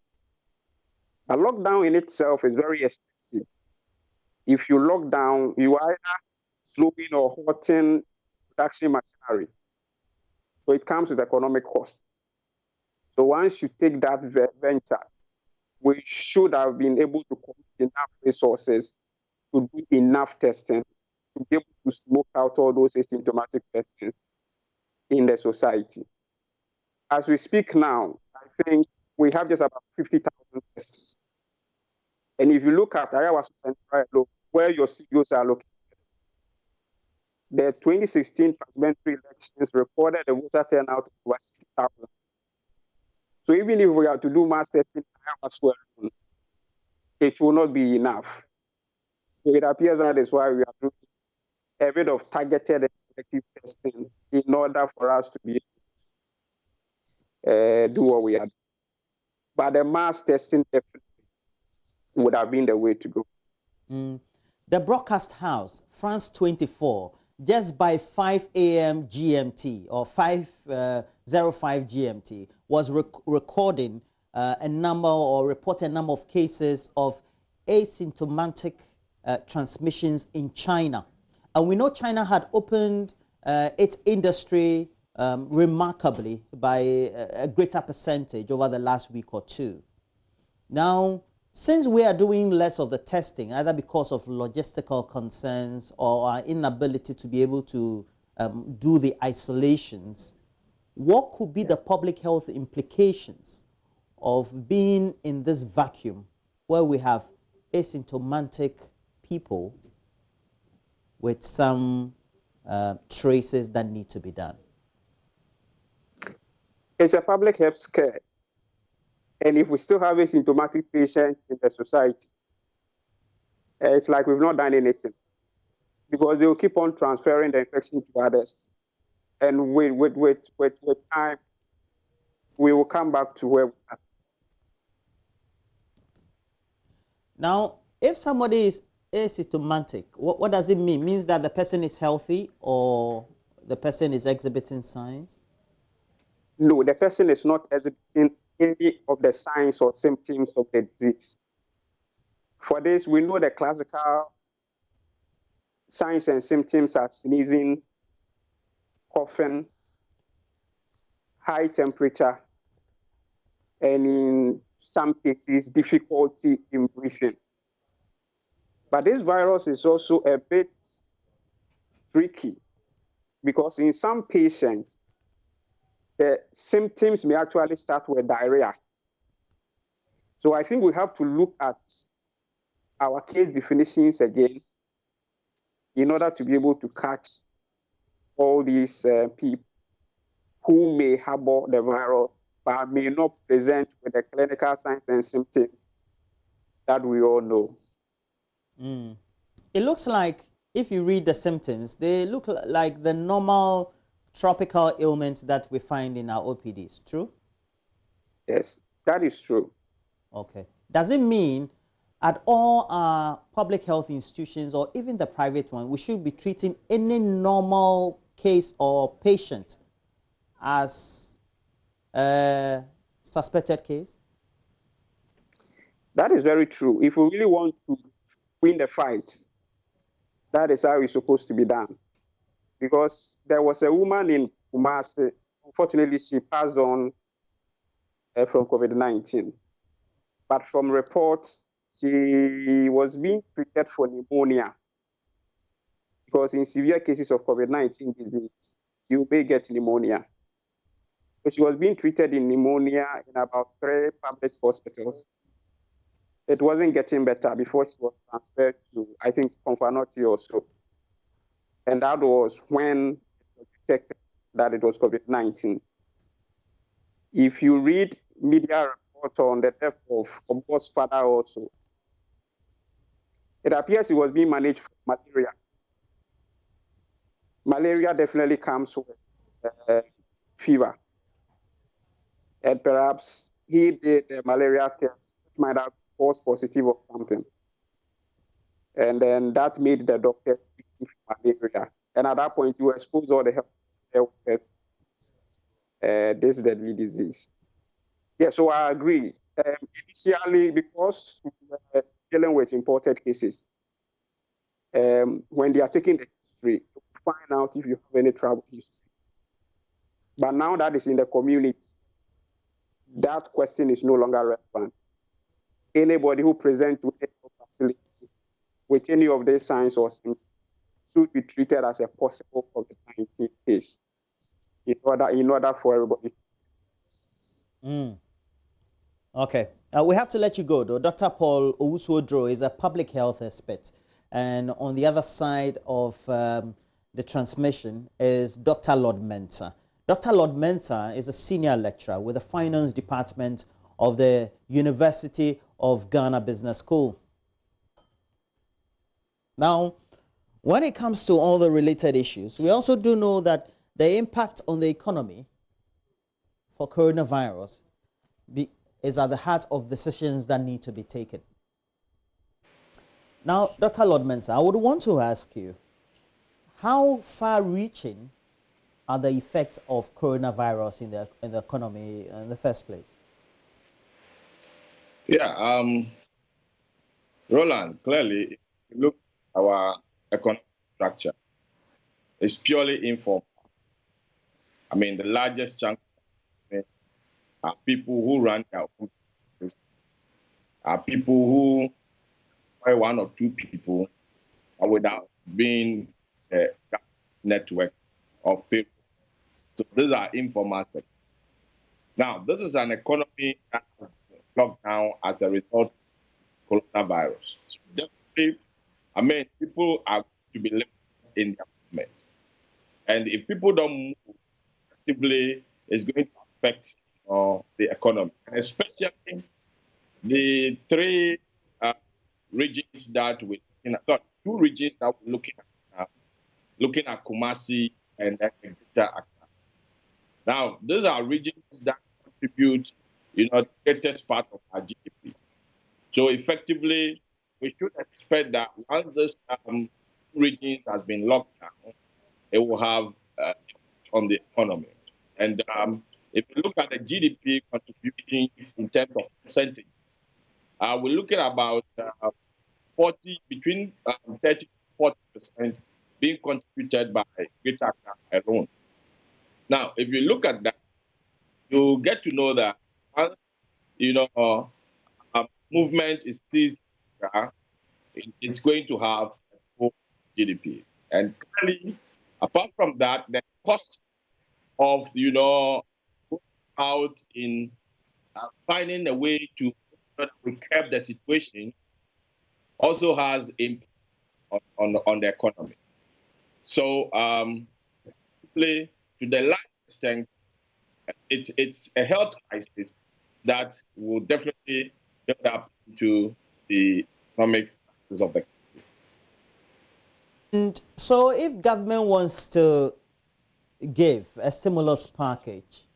A lockdown in itself is very expensive. If you lock down, you are either slowing or halting production machinery. So it comes with economic cost. So once you take that venture, we should have been able to commit enough resources to do enough testing to be able to smoke out all those asymptomatic persons in the society. As we speak now, I think we have just about 50,000 tests. And if you look at Ayawaso Central, where your studios are located, the 2016 parliamentary elections recorded a voter turnout of over 60,000. So even if we are to do mass testing in Ayawaso alone, it will not be enough. So it appears that is why we are doing a bit of targeted and selective testing in order for us to be do what we are doing. But the mass testing definitely would have been the way to go. the broadcast house, France 24, just by 5 a.m. GMT or 5:05 GMT, was recording a number or reported a number of cases of asymptomatic transmissions in China. And we know China had opened its industry remarkably by a greater percentage over the last week or two. Now, since we are doing less of the testing, either because of logistical concerns or our inability to be able to do the isolations, what could be the public health implications of being in this vacuum where we have asymptomatic people with some traces that need to be done? It's a public health scare. And if we still have asymptomatic patients in the society, it's like we've not done anything, because they will keep on transferring the infection to others. And with time, we will come back to where we are. Now, if somebody is asymptomatic, what does it mean? It means that the person is healthy or the person is exhibiting signs? No, the person is not exhibiting any of the signs or symptoms of the disease. For this, we know the classical signs and symptoms are sneezing, coughing, high temperature, and in some cases, difficulty in breathing. But this virus is also a bit tricky, because in some patients, the symptoms may actually start with diarrhea. So I think we have to look at our case definitions again in order to be able to catch all these people who may harbor the virus but may not present with the clinical signs and symptoms that we all know. It looks like, if you read the symptoms, they look like the normal tropical ailments that we find in our OPDs, true? Yes, that is true. Okay. Does it mean at all our public health institutions or even the private one, we should be treating any normal case or patient as a suspected case? That is very true. If we really want to win the fight, that is how it's supposed to be done. Because there was a woman in Kumasi, unfortunately, she passed on from COVID-19. But from reports, she was being treated for pneumonia. Because in severe cases of COVID-19 disease, you may get pneumonia. So she was being treated in pneumonia in about 3 public hospitals. It wasn't getting better before she was transferred to, I think, Konfanoti or so. And that was when it was detected that it was COVID-19. If you read media reports on the death of Obbo's father also, it appears he was being managed for malaria. Malaria definitely comes with fever. And perhaps he did a malaria test, which might have false positive or something. And then that made the doctors think malaria. And at that point, you expose all the health this deadly disease. Yeah, so I agree. Initially, because we're dealing with imported cases, when they are taking the history, you find out if you have any travel history. But now that is in the community, that question is no longer relevant. Anybody who presents to any facility with any of these signs or symptoms should be treated as a possible COVID-19 case in order for everybody to see. Okay. We have to let you go, though. Dr. Paul Owusu-Odro is a public health expert. And on the other side of the transmission is Dr. Lord Mensah. Dr. Lord Mensah is a senior lecturer with the finance department of the University of Ghana Business School. Now, when it comes to all the related issues, we also do know that the impact on the economy for coronavirus is at the heart of decisions that need to be taken. Now, Dr. Lord Mensah, I would want to ask you, how far-reaching are the effects of coronavirus in the economy in the first place? Yeah, Roland, clearly, if you look at our economic structure, it's purely informal. I mean, the largest chunk are people who run their own business, are people who are one or two people without being a network of people. So these are informal sectors. Now, this is an economy that has been locked down as a result of coronavirus. So definitely, I mean, people are going to be limited in their movement. And if people don't move actively, it's going to affect the economy, and especially the three regions that we're looking at, sorry, two regions that we're looking at Kumasi and then Greater Accra. Now, those are regions that contribute, the greatest part of our GDP. So effectively, we should expect that once this regions has been locked down, it will have on the economy. And if you look at the GDP contribution in terms of percentage, we're looking at about 40, between 30 to 40% being contributed by Greater Accra alone. Now, if you look at that, you get to know that movement is seized, it's going to have a full GDP. And clearly, apart from that, the cost of out in finding a way to curb the situation also has impact on the economy. So, to the large extent, it's a health crisis that will definitely build up into the economic crisis of the country. And so, if government wants to give a stimulus package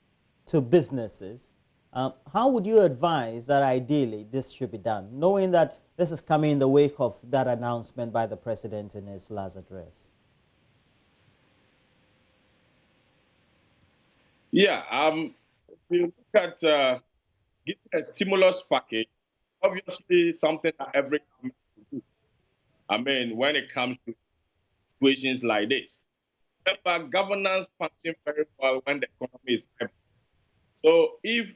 to businesses, how would you advise that ideally this should be done, knowing that this is coming in the wake of that announcement by the president in his last address? Yeah, if you look at giving a stimulus package, obviously something that every government will do. I mean, when it comes to situations like this, remember, governance functions very well when the economy is vibrant. So if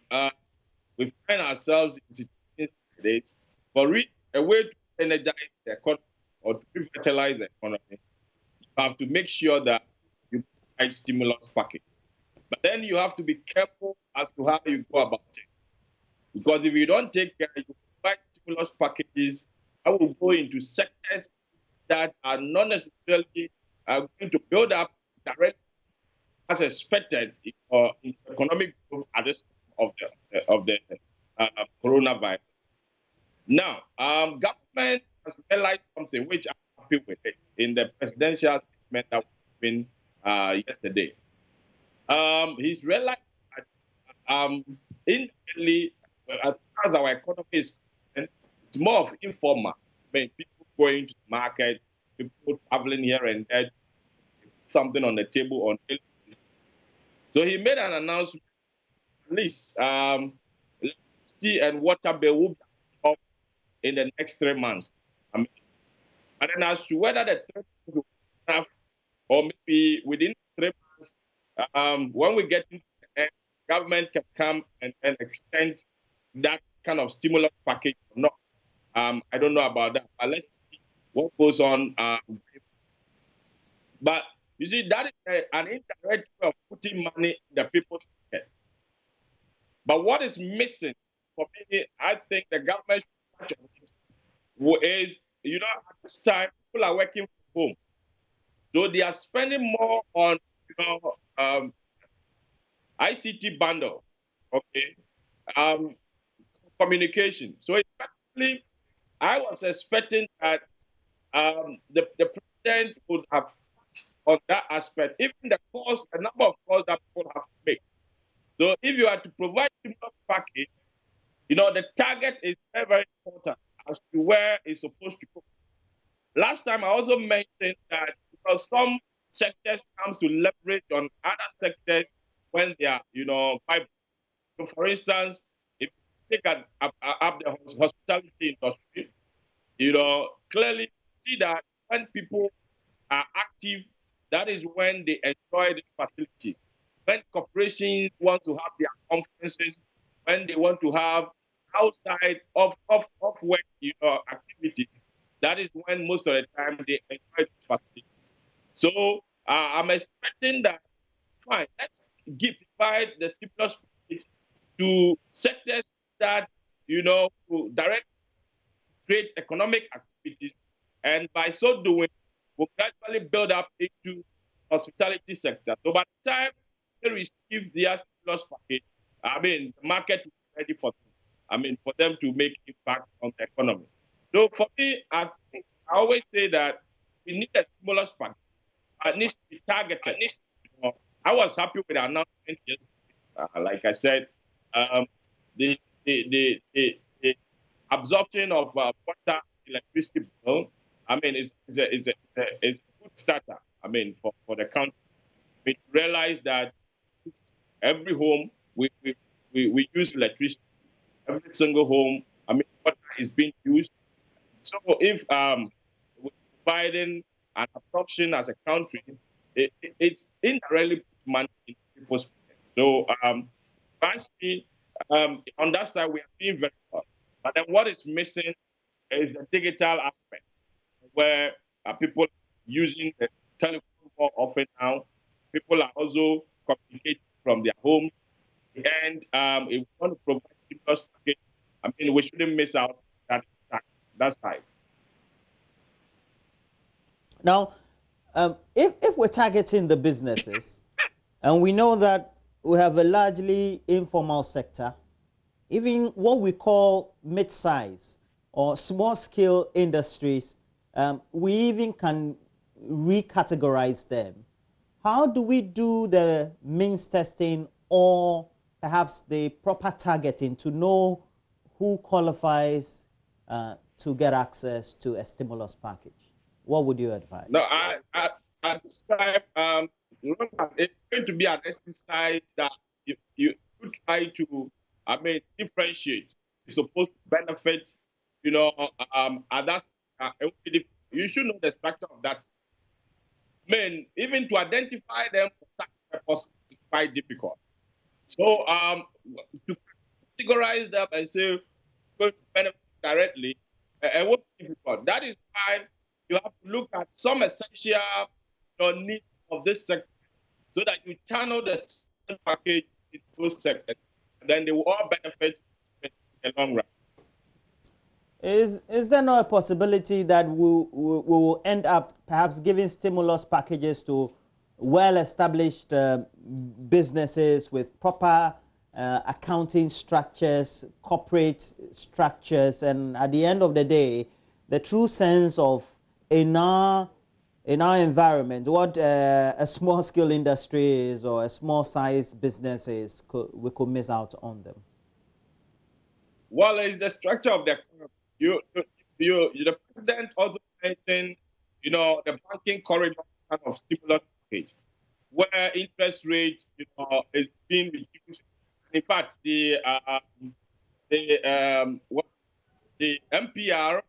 we find ourselves in situations like this, for a way to energize the economy or to revitalize the economy, you have to make sure that you provide stimulus package. But then you have to be careful as to how you go about it. Because if you don't take care, you provide stimulus packages that will go into sectors that are not necessarily going to build up directly as expected in economic growth at this of the coronavirus. Now, government has realized something which I'm happy with it in the presidential statement that was given yesterday. He's realized that indirectly, as far as our economy is concerned, it's more of informal. I mean, people going to the market, people traveling here and there, something on the table on. So he made an announcement. At least electricity and water bill will be up in the next 3 months. I mean, and then as to whether the 3 months will be enough, or maybe within 3 months, when we get into the end, government can come and extend that kind of stimulus package or not. I don't know about that, but let's see what goes on. But you see, that is an indirect way of putting money in the people's pocket. But what is missing for me, I think the government should touch on it, is, at this time, people are working from home. So they are spending more on, ICT bundle, okay, communication. So effectively, I was expecting that the president would have touched on that aspect, even the number of calls that people have to make. So if you are to provide stimulus package, the target is very, very important as to where it's supposed to go. I also mentioned that because some sectors comes to leverage on other sectors when they are, vibrant. So, for instance, if you take up the hospitality industry, clearly see that when people are active, that is when they enjoy these facilities. When corporations want to have their conferences, when they want to have outside of work activities, that is when most of the time they enjoy these facilities. So I'm expecting that, fine, let's provide the stimulus package to sectors that, direct create economic activities, and by so doing, will gradually build up into hospitality sector. So by the time they receive their stimulus package, the market will be ready for them. For them to make impact on the economy. So for me, I always say that we need a stimulus package. It needs to be targeted. I was happy with the announcement yesterday. Like I said, the absorption of water electricity bill, is a good starter. For the country, we realize that every home we use electricity. Every single home, water is being used. So if we're providing an absorption as a country, it's indirectly put money in people's pockets. So frankly, on that side, we are doing very well. But then what is missing is the digital aspect, where people using the telephone more often now. People are also communicating from their homes. And if we want to provide stimulus package, we shouldn't miss out that side. Now, if we're targeting the businesses, and we know that we have a largely informal sector, even what we call mid-size or small-scale industries, we even can recategorize them. How do we do the means testing or perhaps the proper targeting to know who qualifies to get access to a stimulus package? What would you advise? No, I describe it's going to be an exercise that you try to differentiate. It's supposed to benefit, others. You should know the structure of that. Even to identify them for tax purposes is quite difficult. So to categorize them and say going to benefit directly, it won't be difficult. That is why you have to look at some essential needs of this sector so that you channel the package in those sectors, and then they will all benefit in the long run. Is there no a possibility that we will end up perhaps giving stimulus packages to well-established businesses with proper accounting structures, corporate structures, and at the end of the day, the true sense of in our environment, what a small-scale industry is or a small-size business is, we could miss out on them? Well, it's the structure of the economy. The president also mentioned, the banking corridor kind of stimulus package, where interest rate, is being reduced. In fact, the MPR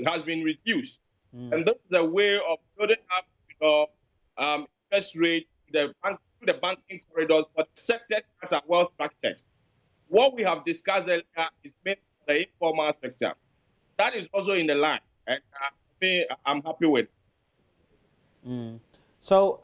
has been reduced. And this is a way of building up, interest rate through the banking corridors for sectors that are well structured. What we have discussed earlier is made for the informal sector. That is also in the line, and I'm happy with it. So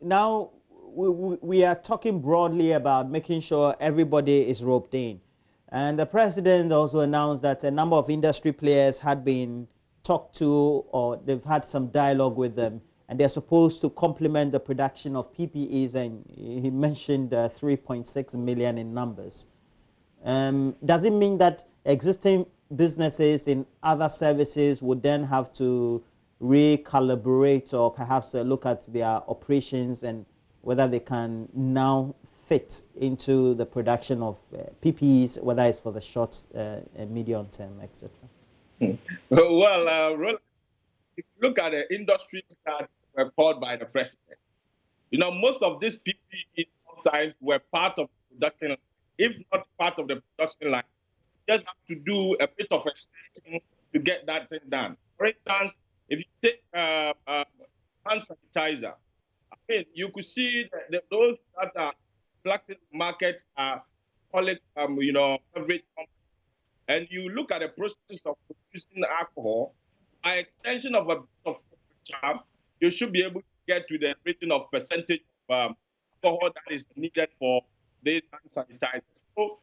now we are talking broadly about making sure everybody is roped in. And the president also announced that a number of industry players had been talked to, or they've had some dialogue with them, and they're supposed to complement the production of PPEs, and he mentioned 3.6 million in numbers. Does it mean that existing businesses in other services would then have to recalibrate or perhaps look at their operations and whether they can now fit into the production of PPEs, whether it's for the short and medium term, etc.? Well, if you look at the industries that were called by the president, you know, most of these PPE sometimes were part of the production line. If not part of the production line, you just have to do a bit of extension to get that thing done. For instance, if you take hand sanitizer, I mean, you could see that those that are flexing market are calling, you know, beverage companies. And you look at the process of producing alcohol, by extension of a bit of temperature, you should be able to get to the region of percentage of alcohol that is needed for these hand sanitizers. So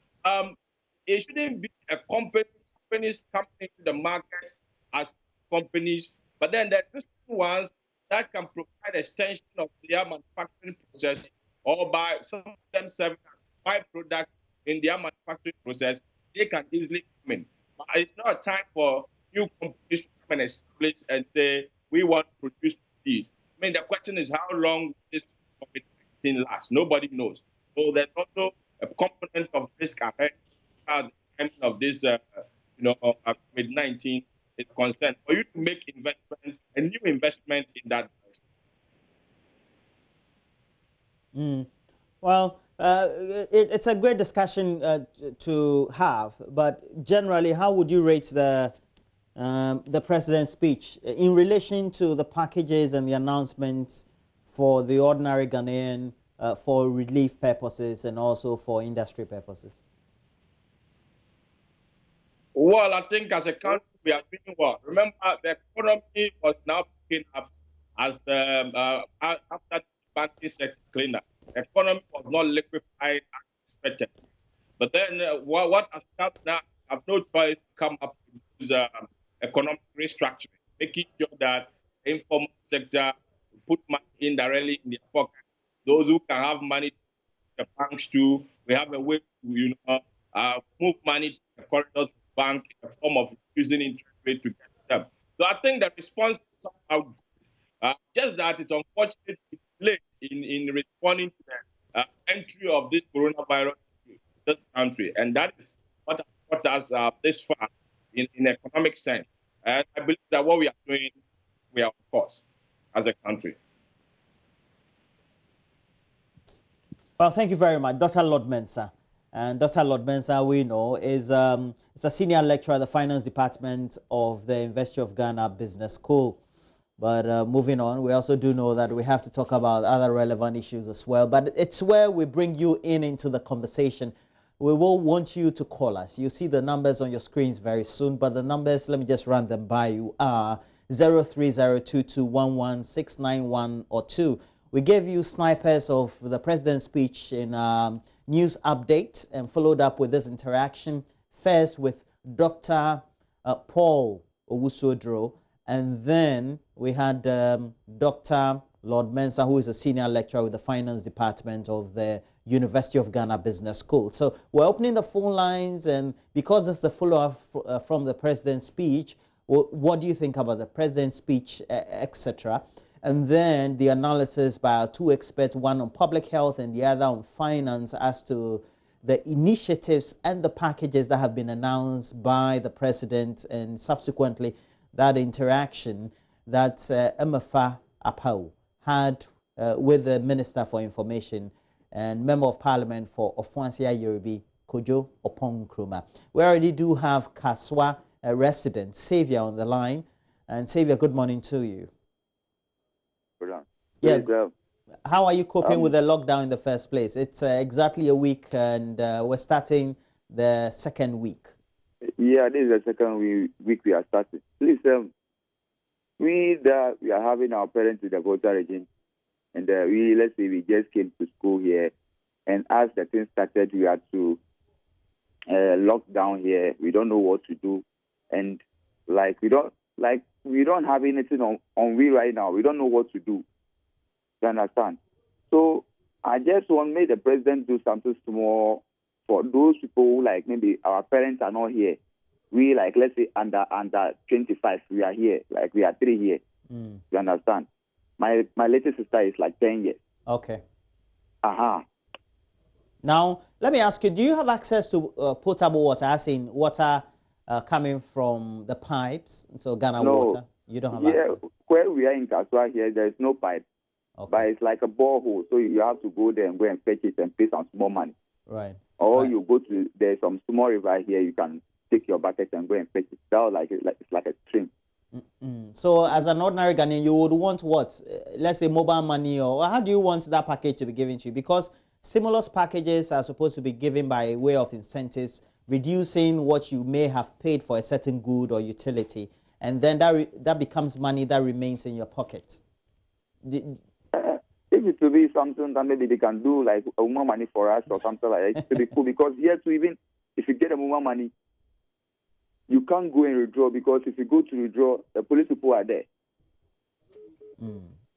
it shouldn't be a companies coming into the market as companies, but then the existing ones that can provide extension of their manufacturing process, or by some of them serving as byproduct in their manufacturing process, they can easily come in. But it's not a time for new companies to come and establish and say, we want to produce these. I mean, the question is, how long will this COVID-19 last? Nobody knows. So there's also a component of risk ahead as the timing of this, COVID-19 is concerned. For you to make investment, a new investment in that direction. Well, it's a great discussion to have, but generally, how would you rate the president's speech in relation to the packages and the announcements for the ordinary Ghanaian for relief purposes and also for industry purposes? Well, I think as a country, we are doing well. Remember, the economy was now picking up as after the banking sector cleanup. The economy was not liquefied as expected. But then what has come now, I have no choice to come up with economic restructuring, making sure that the informal sector put money indirectly in their pocket. Those who can have money, the banks too, we have a way to move money to the corridors of the bank in the form of using interest rate to get them. So I think the response is somehow good. Just that it's unfortunately late in responding to the entry of this coronavirus to this country. And that is what has brought us this far in economic sense. And I believe that what we are doing, we are on course as a country. Well, thank you very much, Dr. Lord Mensah. And Dr. Lord Mensah, we know, is a senior lecturer at the finance department of the University of Ghana Business School. But moving on, we also do know that we have to talk about other relevant issues as well. But it's where we bring you into the conversation. We will want you to call us. You see the numbers on your screens very soon, but the numbers, let me just run them by you, are 0302211691 or 2. We gave you snipers of the president's speech in news update and followed up with this interaction. First with Dr. Paul Owusu-Oduro, and then we had Dr. Lord Mensah, who is a senior lecturer with the finance department of the University of Ghana Business School. So we're opening the phone lines, and because it's the follow-up from the president's speech, what do you think about the president's speech, etc.? And then the analysis by our two experts, one on public health and the other on finance, as to the initiatives and the packages that have been announced by the president, and subsequently that interaction that Emefa Apau had with the Minister for Information and Member of Parliament for Ofuansia Yorubi, Kojo Opon-Nkrumah. We already do have Kaswa resident, Xavier, on the line. And Xavier, good morning to you. Yeah. How are you coping with the lockdown in the first place? It's exactly a week, and we're starting the second week. Yeah, this is the second week we are starting. Please, we are having our parents in the Volta region, and let's say we just came to school here, and as the thing started, we had to lock down here. We don't know what to do, and we don't have anything on we right now. We don't know what to do. You understand? So I just want to make the president do something small for those people who, like, maybe our parents are not here. We, like, let's say under 25, we are here. Like, we are 3 here. You understand? My little sister is like 10 years. Okay. Now, let me ask you, do you have access to potable water, as in water coming from the pipes, so Ghana water? You don't have Yeah, access. where we are in Kaswa here, there is no pipe. Okay. But it's like a borehole, so you have to go there and go and fetch it and pay some small money. Right. Or you go to, there's some small river here, you can take your bucket and go and fetch it. That it's like a stream. So as an ordinary Ghanaian, you would want what? Let's say mobile money, or how do you want that package to be given to you? Because stimulus packages are supposed to be given by way of incentives, reducing what you may have paid for a certain good or utility, and then that becomes money that remains in your pocket. If it will be something that maybe they can do like more money for us or something like that, it will be cool. Because here too, even if you get a more money, you can't go and withdraw, because if you go to withdraw, the police people are there.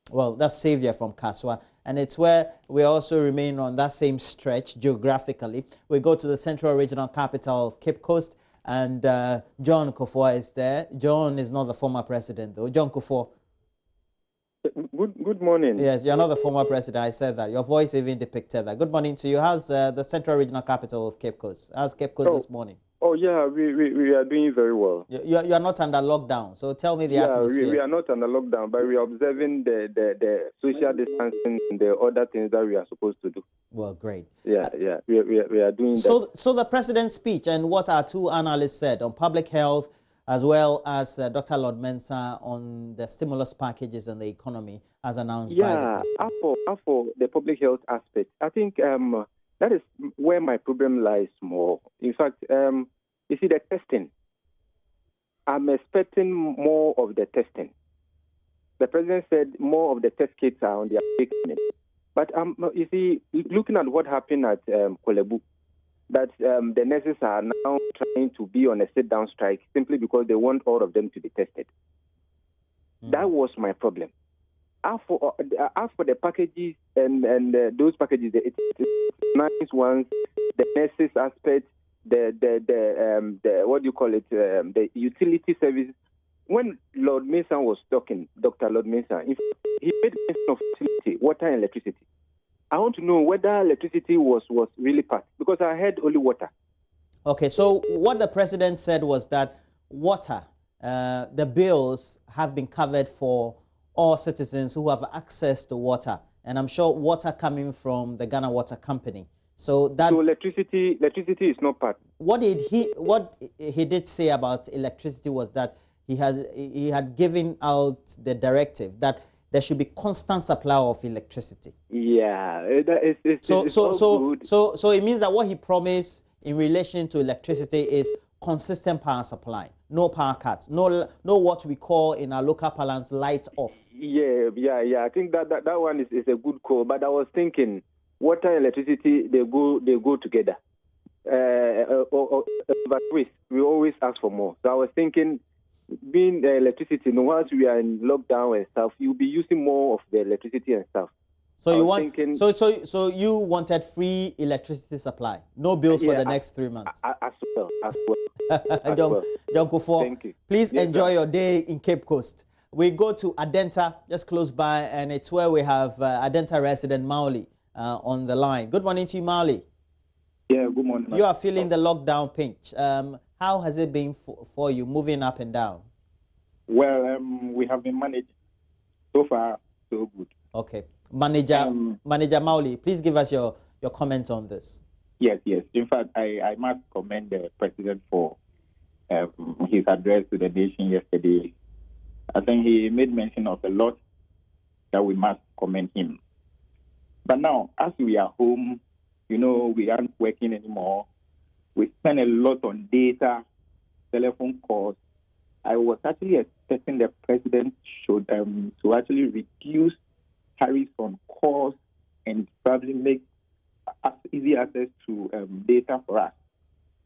Well, that's Xavier from Kaswa, and it's where we also remain on that same stretch geographically. We go to the central regional capital of Cape Coast, and John Kufuor is there. John is not the former president, though. John Kufuor. Good morning. Yes, you're not the former president. I said that. Your voice even depicted that. Good morning to you. How's the central regional capital of Cape Coast? How's Cape Coast this morning? Oh, yeah, we are doing very well. You are not under lockdown, so tell me the atmosphere. We are not under lockdown, but we are observing the social distancing and the other things that we are supposed to do. Well, great. Yeah, we are doing that. So the president's speech and what our two analysts said on public health, as well as Dr. Lord Mensah on the stimulus packages and the economy as announced by the president. As for the public health aspect, I think that is where my problem lies more. In fact, you see, the testing, I'm expecting more of the testing. The president said more of the test kits are on their way. But you see, looking at what happened at Kolebu, that the nurses are now trying to be on a sit-down strike simply because they want all of them to be tested. That was my problem. As for the packages and those packages, it's nice ones, the nurses aspect, the what do you call it, the utility services. When Lord Mensah was talking, Dr. Lord Mensah, he made mention of utility, water and electricity. I want to know whether electricity was really part, because I heard only water. Okay, so what the president said was that water, the bills have been covered for all citizens who have access to water, and I'm sure water coming from the Ghana Water Company. So electricity is not part. What he did say about electricity was that he had given out the directive that there should be constant supply of electricity. Yeah, so it means that what he promised in relation to electricity is consistent power supply, no power cuts, no what we call in our local parlance light off. Yeah. I think that one is a good call. But I was thinking, water and electricity, they go together. But we always ask for more. So I was thinking, being the electricity, once we are in lockdown and stuff, you'll be using more of the electricity and stuff. So so you wanted free electricity supply, no bills for the next 3 months. As well. John Kufuor, thank you. Please enjoy your day in Cape Coast. We go to Adenta, just close by, and it's where we have Adenta resident Mauli on the line. Good morning to you, Mauli. Yeah, good morning. You are feeling the lockdown pinch. How has it been for you, moving up and down? Well, we have been managed. So far, so good. Okay. Manager Mauli, please give us your comments on this. Yes. In fact, I must commend the president for his address to the nation yesterday. I think he made mention of a lot that we must commend him. But now, as we are home, we aren't working anymore. We spend a lot on data, telephone calls. I was actually expecting the president should to actually reduce tariffs on calls and probably make easy access to data for us.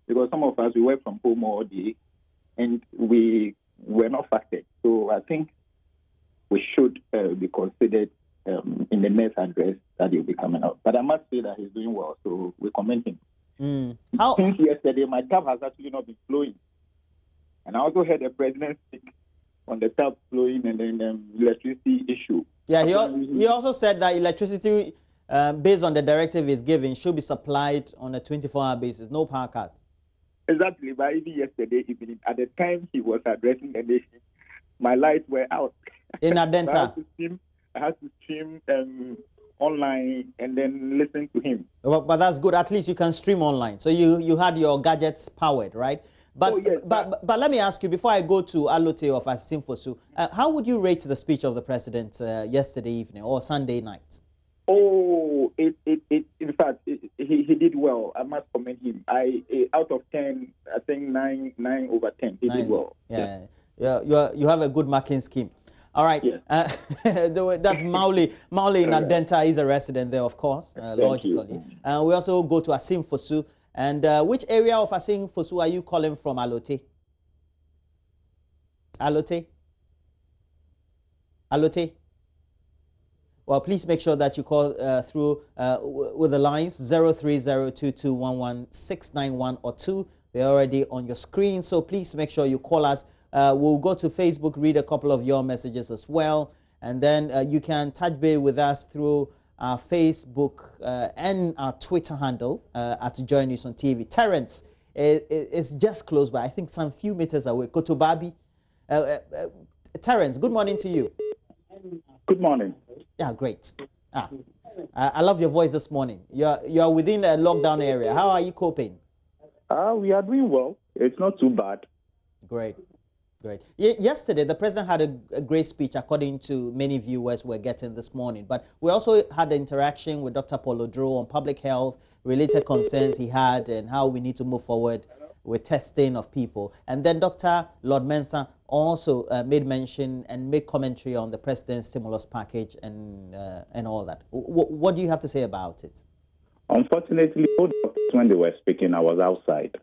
Because some of us, we work from home all day and we were not affected. So I think we should be considered in the next address that he'll be coming out. But I must say that he's doing well, so we commend him. Since yesterday, my tap has actually not been flowing. And I also heard the president speak on the tap flowing and then the electricity issue. Yeah, he also said that electricity, based on the directive he's given, should be supplied on a 24-hour basis, no power cut. Exactly, but even yesterday evening, at the time he was addressing the nation, my lights were out. In Adenta. I had to stream online and then listen to him. But that's good. At least you can stream online. So you had your gadgets powered, right? But, oh, yes, but let me ask you, before I go to Alote of Asim Fosu, how would you rate the speech of the president yesterday evening or Sunday night? Oh, in fact, he did well. I must commend him. Out of 10, I think 9 over 10. He did well. Yeah. You have a good marking scheme. All right. Yes. That's Mauli. Mauli in Adenta is a resident there, of course, logically. We also go to Asim Fosu. And which area of Asim Fosu are you calling from, Alote? Alote? Alote? Well, please make sure that you call through with the lines 03022116991 or 2. They're already on your screen, so please make sure you call us. We'll go to Facebook, read a couple of your messages as well, and then you can touch base with us through our Facebook and our Twitter handle at Joy News on TV. Terence is just close by, I think some few meters away. Kotobabi. Terence, good morning to you. Good morning. Yeah, great. I love your voice this morning. You're within a lockdown area. How are you coping? We are doing well. It's not too bad. Great. Great. Yesterday, the president had a great speech, according to many viewers we're getting this morning. But we also had an interaction with Dr. Paul Odro on public health, related concerns he had, and how we need to move forward with testing of people. And then Dr. Lord Mensah also made mention and made commentary on the president's stimulus package and all that. What do you have to say about it? Unfortunately, when they were speaking, I was outside.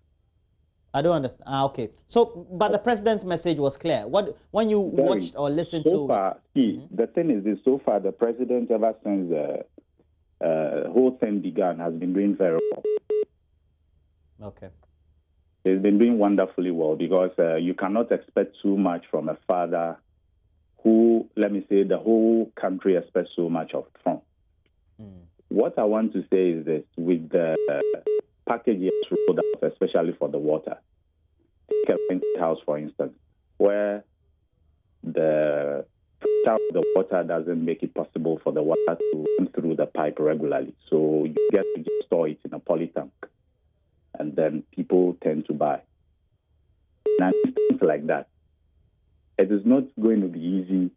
I don't understand. Okay. So, but the president's message was clear. When you watched or listened to it? The thing is this, so far, the president, ever since the whole thing began, has been doing very well. Okay. He's been doing wonderfully well, because you cannot expect too much from a father who, let me say, the whole country expects so much from. What I want to say is this, with the packages rolled out, especially for the water. Take a house, for instance, where the water doesn't make it possible for the water to run through the pipe regularly. So you get to just store it in a poly tank, and then people tend to buy. And things like that. It is not going to be easy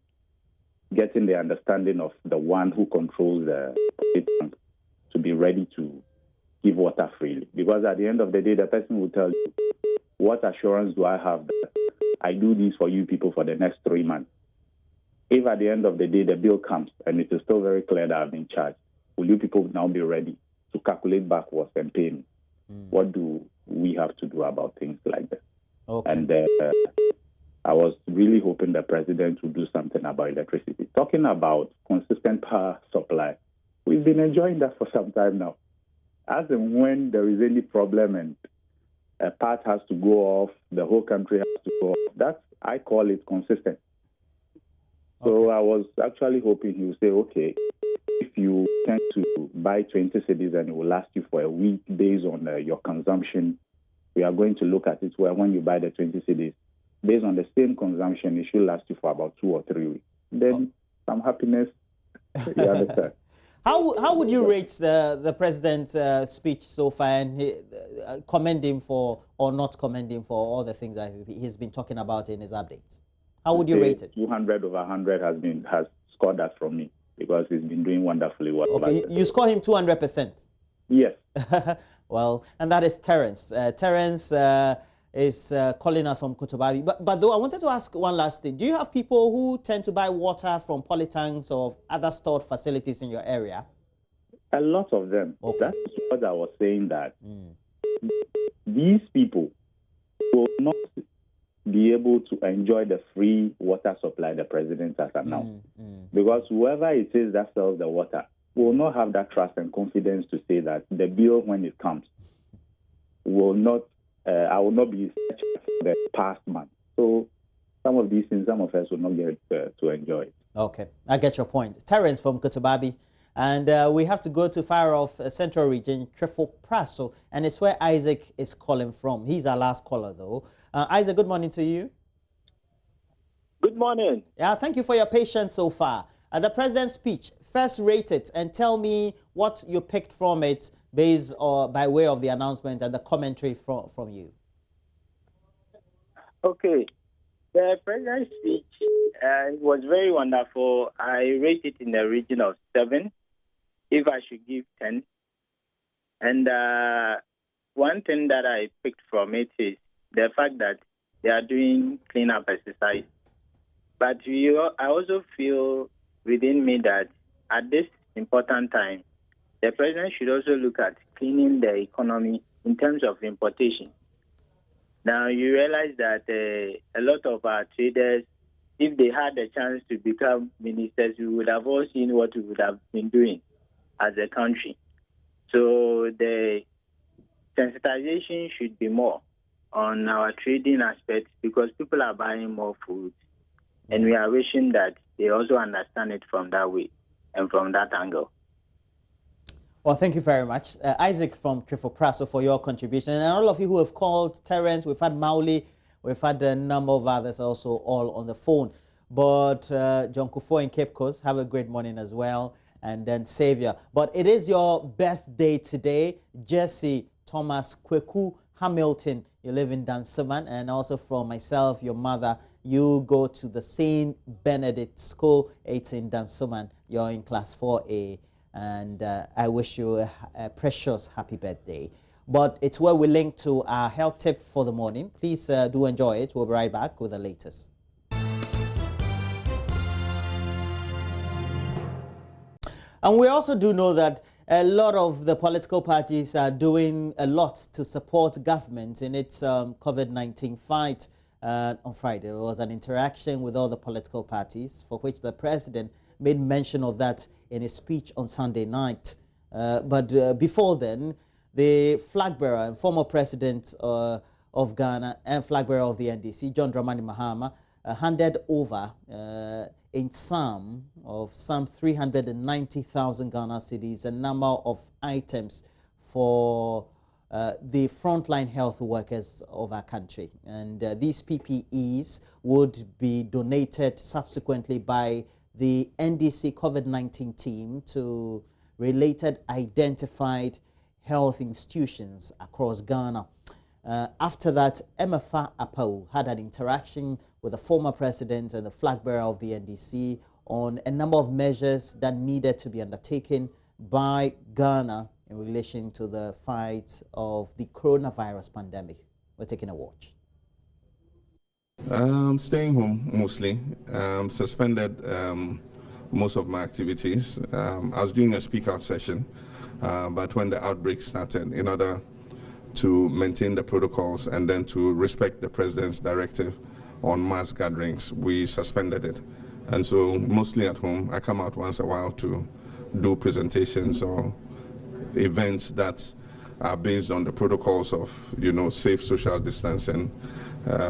getting the understanding of the one who controls the poly tank to be ready to give water freely. Because at the end of the day, the person will tell you, what assurance do I have that I do this for you people for the next 3 months? If at the end of the day, the bill comes and it is still very clear that I've been charged, will you people now be ready to calculate backwards and pay me? What do we have to do about things like that? Okay. And I was really hoping the president would do something about electricity. Talking about consistent power supply, we've been enjoying that for some time now. As and when there is any problem and a part has to go off, the whole country has to go off. I call it consistent. So I was actually hoping he would say, okay, if you tend to buy 20 cedis and it will last you for a week based on your consumption, we are going to look at it where when you buy the 20 cedis, based on the same consumption, it should last you for about 2 or 3 weeks. Then some happiness, you understand. How would you rate the president's speech so far, and commend him for or not commend him for all the things that he's been talking about in his update? How would you rate it? 200 over 100 has scored that from me, because he's been doing wonderfully well. Okay, you score him 200%. Yes. Well, and that is Terence. Terence is calling us from Kotobabi. But though I wanted to ask one last thing. Do you have people who tend to buy water from polytanks or other stored facilities in your area? A lot of them. Okay. That's what I was saying, that these people will not be able to enjoy the free water supply the president has announced. Because whoever it is that sells the water will not have that trust and confidence to say that the bill, when it comes, will not I will not be such for the past month. So some of these things, some of us will not get to enjoy it. Okay, I get your point. Terence from Kotobabi. And we have to go to far off Central Region, Trifo Praso, and it's where Isaac is calling from. He's our last caller, though. Isaac, good morning to you. Good Good morning. Yeah, thank you for your patience so far. The President's speech, first rate it and tell me what you picked from it based or by way of the announcement and the commentary from you. Okay. The President's speech was very wonderful. I rate it in the region of 7, if I should give 10. And one thing that I picked from it is the fact that they are doing cleanup exercise. But I also feel within me that at this important time, the President should also look at cleaning the economy in terms of importation. Now, you realize that a lot of our traders, if they had the chance to become ministers, we would have all seen what we would have been doing as a country. So the sensitization should be more on our trading aspects because people are buying more food. And we are wishing that they also understand it from that way and from that angle. Well, thank you very much. Isaac from Trifo Praso for your contribution. And all of you who have called, Terence, we've had Mauli, we've had a number of others also all on the phone. But John Kufo in Cape Coast, have a great morning as well. And then Xavier. But it is your birthday today. Jesse Thomas Kweku Hamilton, you live in Dansoman. And also from myself, your mother, you go to the St. Benedict School, 18 Dansoman. You're in class 4A. And I wish you a precious happy birthday. But it's where we link to our health tip for the morning. Please do enjoy it. We'll be right back with the latest. And we also do know that a lot of the political parties are doing a lot to support government in its COVID-19 fight. On Friday, there was an interaction with all the political parties for which the president made mention of that in his speech on Sunday night. But before then, the flag bearer and former president of Ghana and flag bearer of the NDC, John Dramani Mahama, handed over in sum of some 390,000 Ghana cedis a number of items for the frontline health workers of our country. And these PPEs would be donated subsequently by the NDC COVID-19 team to related identified health institutions across Ghana. After that, Emefa Apau had an interaction with the former president and the flag bearer of the NDC on a number of measures that needed to be undertaken by Ghana in relation to the fight of the coronavirus pandemic. We're taking a watch. Staying home mostly. Suspended most of my activities. I was doing a speak out session, but when the outbreak started, in order to maintain the protocols and then to respect the president's directive on mass gatherings, we suspended it. And so mostly at home, I come out once a while to do presentations or events that are based on the protocols of, safe social distancing.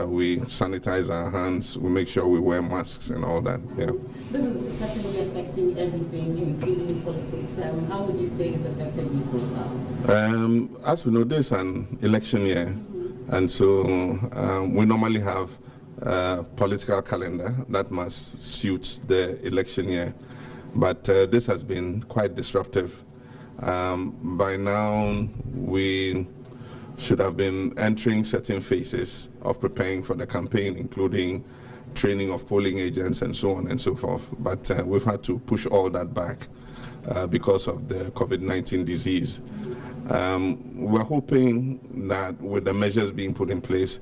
We sanitize our hands, we make sure we wear masks and all that. Yeah. This is certainly affecting everything, including politics. How would you say it's affected you so far? As we know, this is an election year, and so we normally have a political calendar that must suit the election year. But this has been quite disruptive. By now, we should have been entering certain phases of preparing for the campaign, including training of polling agents and so on and so forth. But we've had to push all that back because of the COVID-19 disease. We're hoping that with the measures being put in place,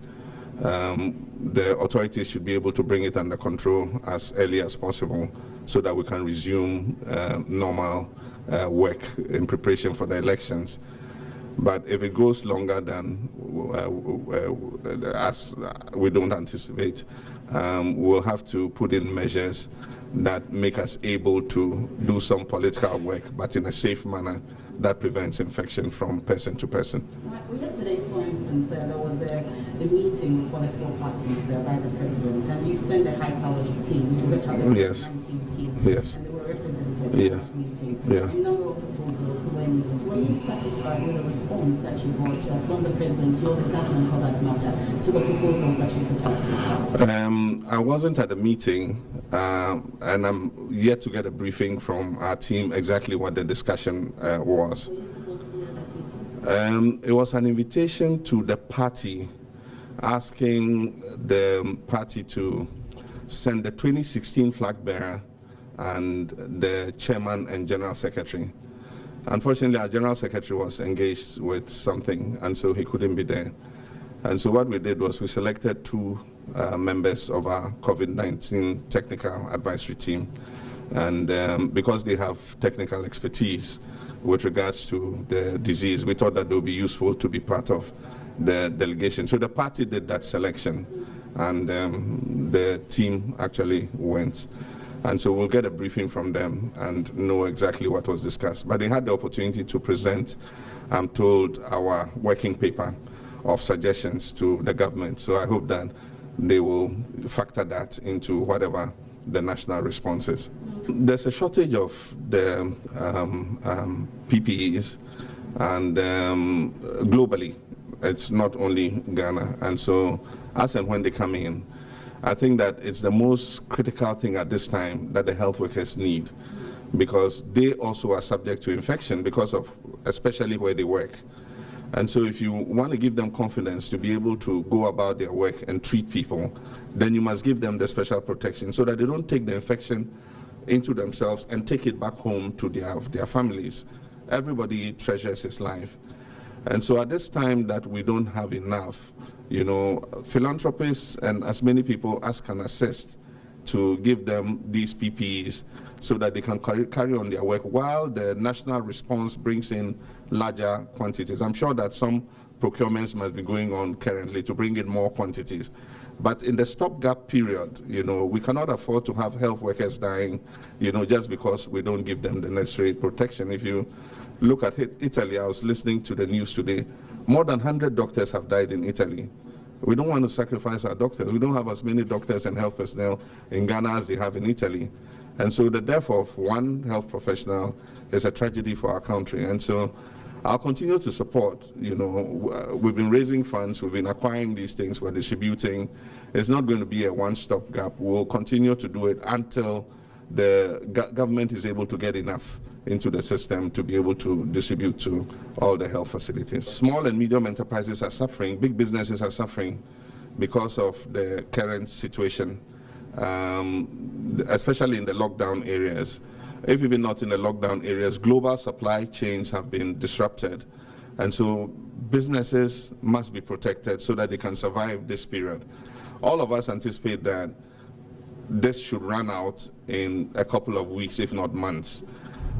the authorities should be able to bring it under control as early as possible so that we can resume normal work in preparation for the elections. But if it goes longer than as we don't anticipate, we'll have to put in measures that make us able to do some political work, but in a safe manner that prevents infection from person to person. Yesterday, for instance, there was a meeting with political parties by the president, and you sent a high-powered team, Yes. team, yes. and they were represented. Yeah. Yeah. A number of proposals. Were you satisfied with the response that you got from the presidency or the government, for that matter, to the proposals that you put out so far? I wasn't at the meeting, and I'm yet to get a briefing from our team exactly what the discussion was. Were you supposed to be at that meeting? It was an invitation to the party, asking the party to send the 2016 flag bearer and the chairman and general secretary. Unfortunately, our general secretary was engaged with something, and so he couldn't be there. And so what we did was we selected two members of our COVID-19 technical advisory team. And because they have technical expertise with regards to the disease, we thought that they would be useful to be part of the delegation. So the party did that selection, and the team actually went. And so we'll get a briefing from them and know exactly what was discussed. But they had the opportunity to present, I'm told, our working paper of suggestions to the government. So I hope that they will factor that into whatever the national response is. There's a shortage of the PPEs, and globally, it's not only Ghana. And so as and when they come in, I think that it's the most critical thing at this time that the health workers need, because they also are subject to infection because of especially where they work. And so if you want to give them confidence to be able to go about their work and treat people, then you must give them the special protection so that they don't take the infection into themselves and take it back home to their families. Everybody treasures his life. And so at this time that we don't have enough, you know, philanthropists and as many people as can assist to give them these PPEs so that they can carry on their work while the national response brings in larger quantities. I'm sure that some procurements must be going on currently to bring in more quantities. But in the stopgap period, you know, we cannot afford to have health workers dying, you know, just because we don't give them the necessary protection. If you look at Italy, I was listening to the news today, more than 100 doctors have died in Italy. We don't want to sacrifice our doctors. We don't have as many doctors and health personnel in Ghana as they have in Italy. And so the death of one health professional is a tragedy for our country. And so I'll continue to support, you know, we've been raising funds, we've been acquiring these things, we're distributing. It's not going to be a one-stop gap. We'll continue to do it until the government is able to get enough into the system to be able to distribute to all the health facilities. Small and medium enterprises are suffering, big businesses are suffering because of the current situation, especially in the lockdown areas. If even not in the lockdown areas, global supply chains have been disrupted. And so businesses must be protected so that they can survive this period. All of us anticipate that this should run out in a couple of weeks, if not months.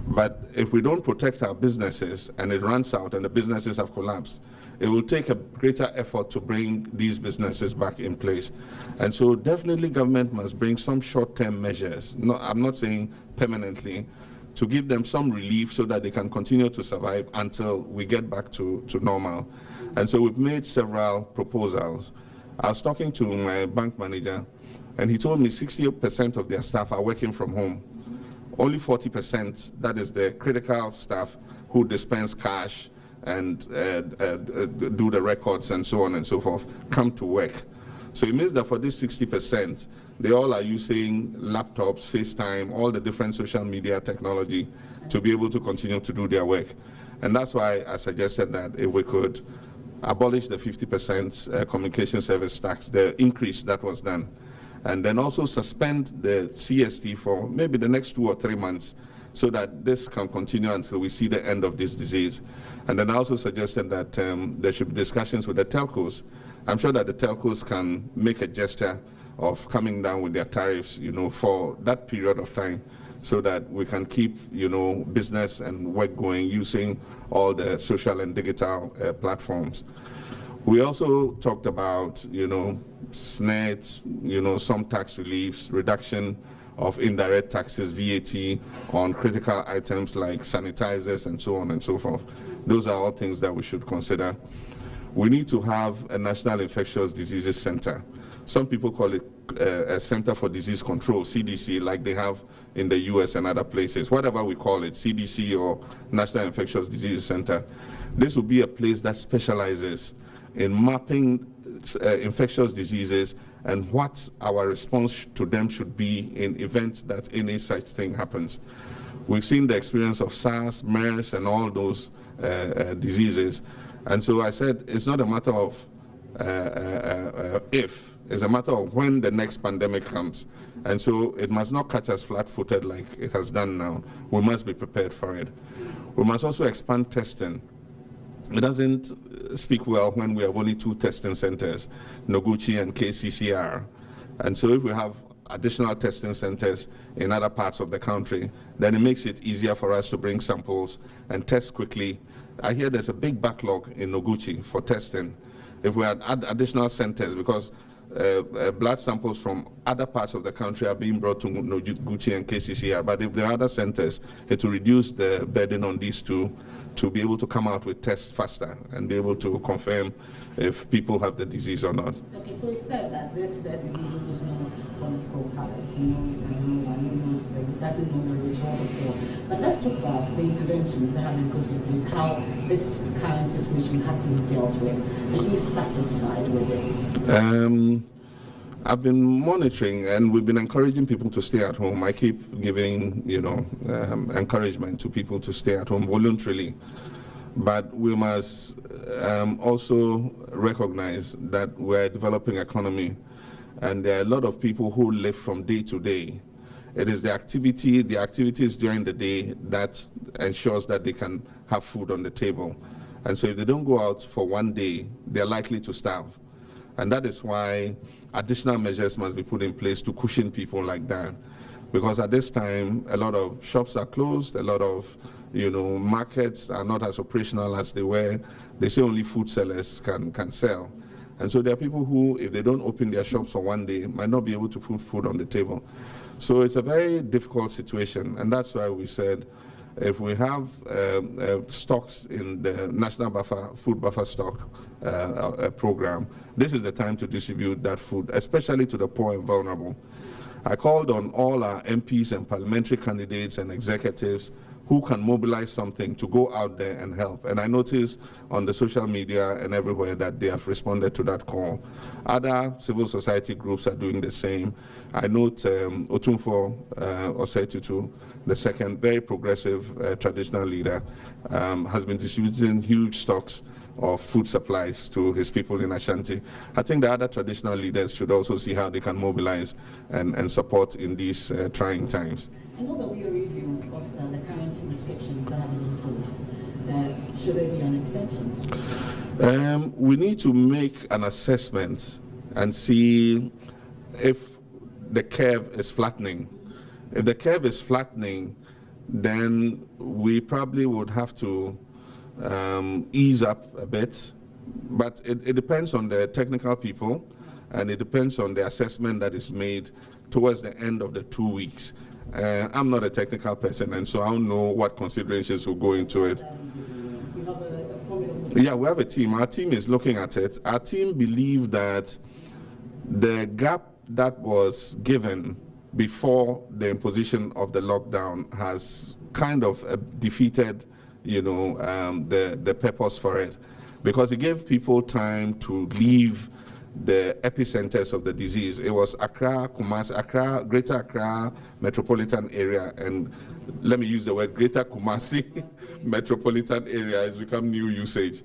But if we don't protect our businesses and it runs out and the businesses have collapsed, it will take a greater effort to bring these businesses back in place. And so definitely government must bring some short-term measures, I'm not saying permanently, to give them some relief so that they can continue to survive until we get back to normal. And so we've made several proposals. I was talking to my bank manager, and he told me 60% of their staff are working from home. Only 40%, that is the critical staff who dispense cash and do the records and so on and so forth, come to work. So it means that for this 60%, they all are using laptops, FaceTime, all the different social media technology to be able to continue to do their work. And that's why I suggested that if we could abolish the 50% communication service tax, the increase that was done, and then also suspend the CST for maybe the next 2 or 3 months so that this can continue until we see the end of this disease. And then I also suggested that there should be discussions with the telcos. I'm sure that the telcos can make a gesture of coming down with their tariffs, you know, for that period of time so that we can keep, you know, business and work going using all the social and digital platforms. We also talked about, you know, SNET, you know, some tax reliefs, reduction of indirect taxes, VAT, on critical items like sanitizers and so on and so forth. Those are all things that we should consider. We need to have a National Infectious Diseases Center Some people call it a Center for Disease Control, CDC, like they have in the US and other places. Whatever we call it, CDC or National Infectious Diseases Center. This will be a place that specializes in mapping infectious diseases and what our response to them should be in event that any such thing happens. We've seen the experience of SARS, MERS, and all those diseases. And so I said, it's not a matter of if, it's a matter of when the next pandemic comes. And so it must not catch us flat-footed like it has done now. We must be prepared for it. We must also expand testing. It doesn't speak well when we have only 2 testing centers, Noguchi and KCCR. And so if we have additional testing centers in other parts of the country, then it makes it easier for us to bring samples and test quickly. I hear there's a big backlog in Noguchi for testing. If we had additional centers, because blood samples from other parts of the country are being brought to Noguchi and KCCR, but if there are other centers, it will reduce the burden on these two to be able to come out with tests faster and be able to confirm if people have the disease or not. Okay, so it said that this disease was no political palace, doesn't know the rich or the poor. But let's talk about the interventions that have been put in place, how this current situation has been dealt with. Are you satisfied with it? I've been monitoring, and we've been encouraging people to stay at home. I keep giving, encouragement to people to stay at home voluntarily. But we must also recognize that we're a developing economy, and there are a lot of people who live from day to day. It is the activities during the day that ensures that they can have food on the table. And so if they don't go out for one day, they're likely to starve. And that is why additional measures must be put in place to cushion people like that. Because at this time, a lot of shops are closed, a lot of markets are not as operational as they were. They say only food sellers can sell. And so there are people who, if they don't open their shops for one day, might not be able to put food on the table. So it's a very difficult situation, and that's why we said if we have stocks in the National Food Buffer Stock program, this is the time to distribute that food, especially to the poor and vulnerable. I called on all our MPs and parliamentary candidates and executives who can mobilize something to go out there and help. And I noticed on the social media and everywhere that they have responded to that call. Other civil society groups are doing the same. I note Otumfuo Osei-Tutu, the second very progressive traditional leader, has been distributing huge stocks of food supplies to his people in Ashanti. I think the other traditional leaders should also see how they can mobilize and support in these trying times. I know that we are reviewing of the current restrictions that have been imposed. Should there be an extension? We need to make an assessment and see if the curve is flattening. If the curve is flattening, then we probably would have to ease up a bit, but it depends on the technical people, and it depends on the assessment that is made towards the end of the 2 weeks. I'm not a technical person, and so I don't know what considerations will go into it. Yeah, we have a team. Our team is looking at it. Our team believe that the gap that was given before the imposition of the lockdown has kind of defeated the purpose for it, because it gave people time to leave the epicenters of the disease. It was Accra, Kumasi, Greater Accra metropolitan area, and let me use the word Greater Kumasi metropolitan area has become new usage.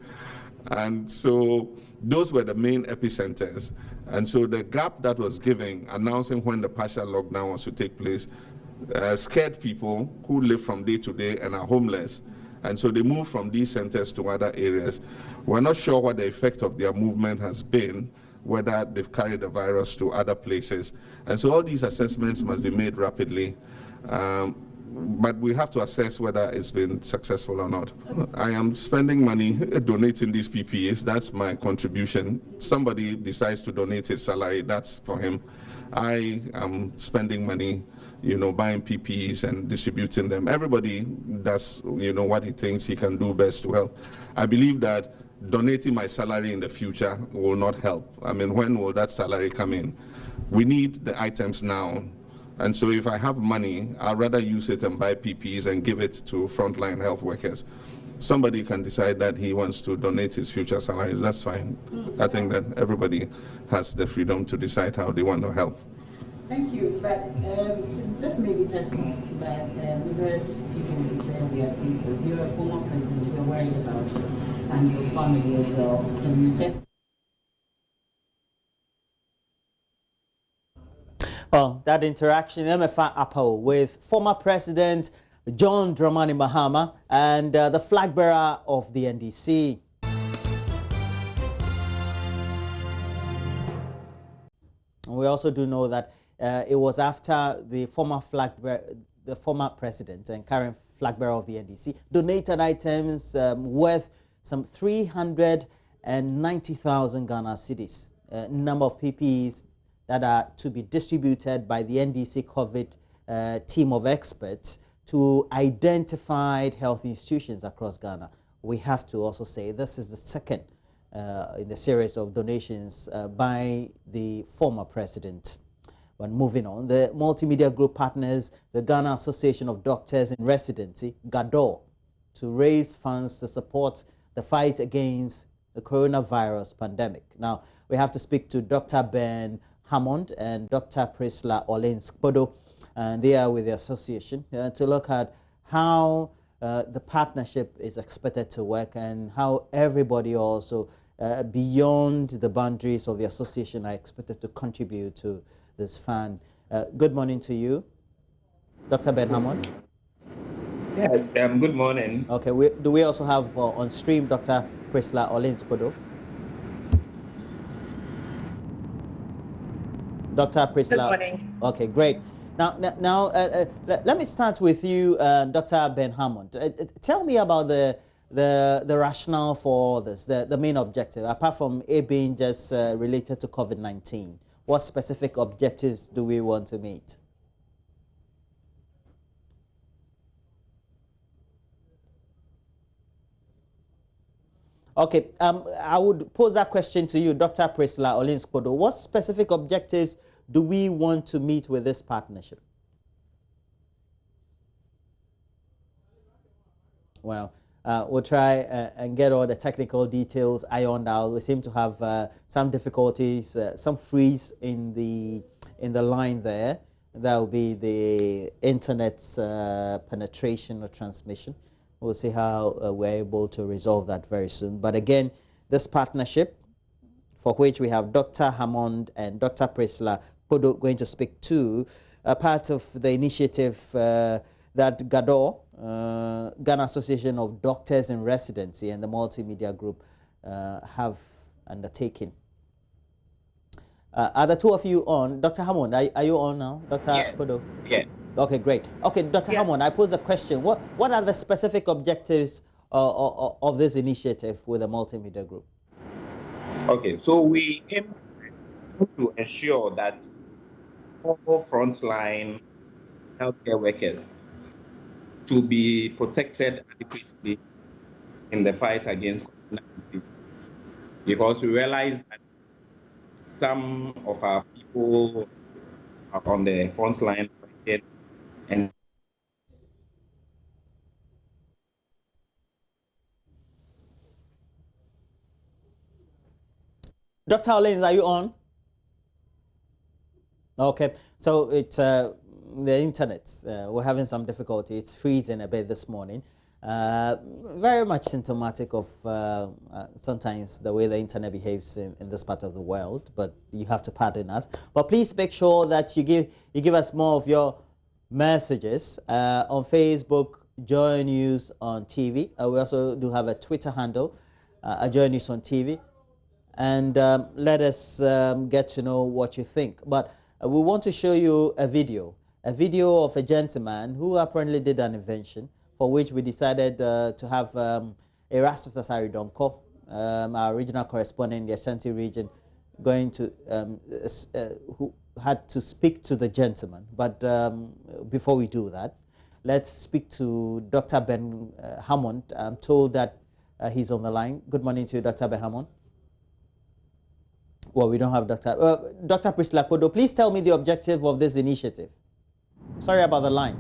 And so those were the main epicenters. And so the gap that was given, announcing when the partial lockdown was to take place, scared people who live from day to day and are homeless. And so they moved from these centers to other areas. We're not sure what the effect of their movement has been, whether they've carried the virus to other places. And so all these assessments must be made rapidly. But we have to assess whether it's been successful or not. I am spending money donating these PPEs. That's my contribution. Somebody decides to donate his salary, that's for him. I am spending money, buying PPEs and distributing them. Everybody does, what he thinks he can do best to help. I believe that donating my salary in the future will not help. I mean, when will that salary come in? We need the items now. And so if I have money, I'd rather use it and buy PPEs and give it to frontline health workers. Somebody can decide that he wants to donate his future salaries, that's fine. I think that everybody has the freedom to decide how they want to help. Thank you, but this may be personal, but we've heard people declare their status. You're a former president, we're worried about you and your family as well. And you test. Well, that interaction, MFA Apple, with former President John Dramani Mahama and the flag bearer of the NDC. We also do know that it was after the former president and current flag bearer of the NDC donated items worth some 390,000 Ghana cedis, number of PPEs that are to be distributed by the NDC COVID team of experts to identified health institutions across Ghana. We have to also say this is the second in the series of donations by the former president. But moving on, the multimedia group partners the Ghana Association of Doctors in Residency, GADOR, to raise funds to support the fight against the coronavirus pandemic. Now, we have to speak to Dr. Ben Hammond and Dr. Priscilla Olenskpodo, and they are with the association to look at how the partnership is expected to work and how everybody also beyond the boundaries of the association are expected to contribute to this fund. Good morning to you, Dr. Ben Hammond. Yes, good morning. Okay, do we also have on stream Dr. Priscilla Olenskpodo? Dr. Priscilla. Good morning. Okay, great. Now, let me start with you, Dr. Ben Hammond. Tell me about the rationale for this, the main objective, apart from it being just related to COVID-19. What specific objectives do we want to meet? Okay, I would pose that question to you, Dr. Priscilla Olenskpodo. What specific objectives do we want to meet with this partnership? Well, we'll try and get all the technical details ironed out. We seem to have some difficulties, some freeze in the line there. That will be the internet's penetration or transmission. We'll see how we're able to resolve that very soon. But again, this partnership, for which we have Dr. Hammond and Dr. Priscilla Podo going to speak to, part of the initiative that GADOR, Ghana Association of Doctors in Residency, and the Multimedia Group have undertaken. Are the two of you on? Dr. Hammond, are you on now? Dr. Podo? Yeah. Okay, great. Okay, Dr. Hammond, I pose a question. What are the specific objectives of this initiative with the Multimedia Group? Okay, so we aim to ensure that all frontline healthcare workers should be protected adequately in the fight against COVID-19, because we realize that some of our people are on the front line and Dr. Olens, are you on? Okay, so it's the internet. We're having some difficulty. It's freezing a bit this morning. Very much symptomatic of sometimes the way the internet behaves in this part of the world, but you have to pardon us. But please make sure that you give us more of your messages on Facebook, Joy News on TV. We also do have a Twitter handle, Joy News on TV, and let us get to know what you think. But we want to show you a video of a gentleman who apparently did an invention, for which we decided to have Erastus Asari Donko, our regional correspondent in the Ashanti region, going to who had to speak to the gentleman. But before we do that, let's speak to Dr. Ben Hammond. I'm told that He's on the line. Good morning to you, Dr. Behamon. Well, we don't have Dr. Dr. Priscilla Kodo, please tell me the objective of this initiative. Sorry about the line.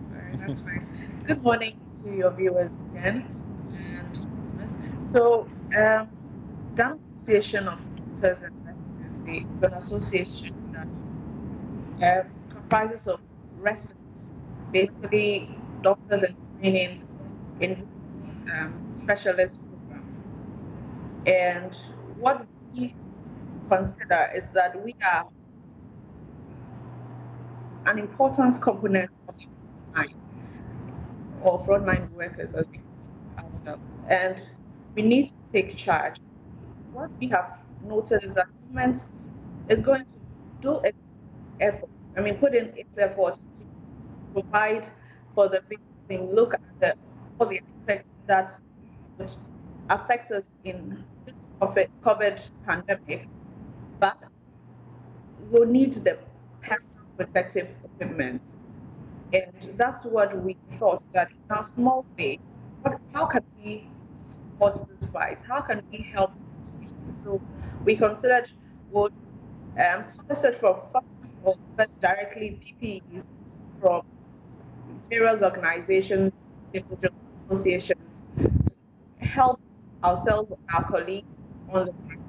Sorry, that's fine. Good morning to your viewers again and listeners. So, Ghana Association of Doctors and Residency is an association that comprises of residents, basically doctors in training in specialist programs. And what we consider is that we are an important component of the frontline, or frontline workers as we call ourselves, and we need to take charge. What we have noted is that government is going to do its effort, put in its effort to provide for the victims, look at all the aspects that would affect us in this COVID pandemic, but we'll need the personal protective equipment. And that's what we thought, that in a small way, how can we support this fight? How can we help the situation? So we considered would solicit for funds or directly PPEs from various organizations, individual associations, to help ourselves and our colleagues on the ground,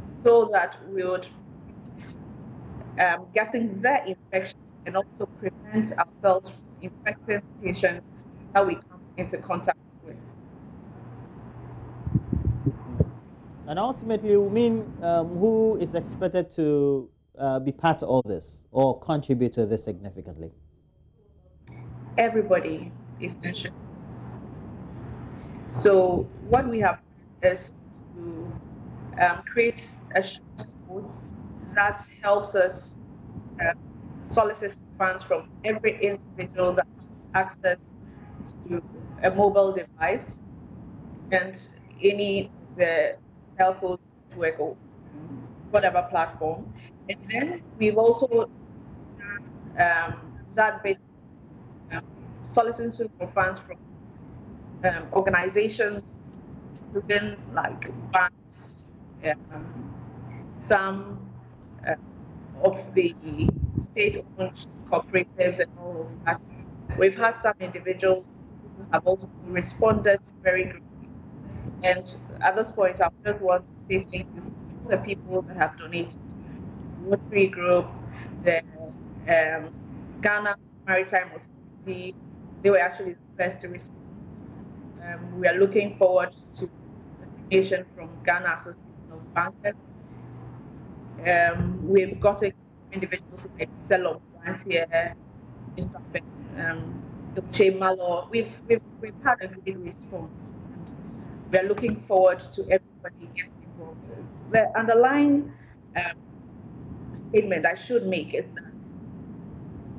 so that we would getting their infection and also prevent ourselves from infecting patients that we come into contact with. And ultimately, who is expected to be part of this or contribute to this significantly? Everybody, essentially. So what we have is to create a short code that helps us solicit funds from every individual that has access to a mobile device and any of the telcos network or whatever platform. And then we've also that bit soliciting for funds from organizations, including like banks, some of the state-owned cooperatives and all of that. We've had some individuals who have also responded very quickly. And at this point, I just want to say thank you to the people that have donated. Rotary Group, the Ghana Maritime Authority, they were actually the first to respond. We are looking forward to the donation from Ghana Association of Bankers. We've got individuals like Selom here, Dr. Malo. We've had a great response, and we are looking forward to everybody getting involved. The underlying statement I should make is that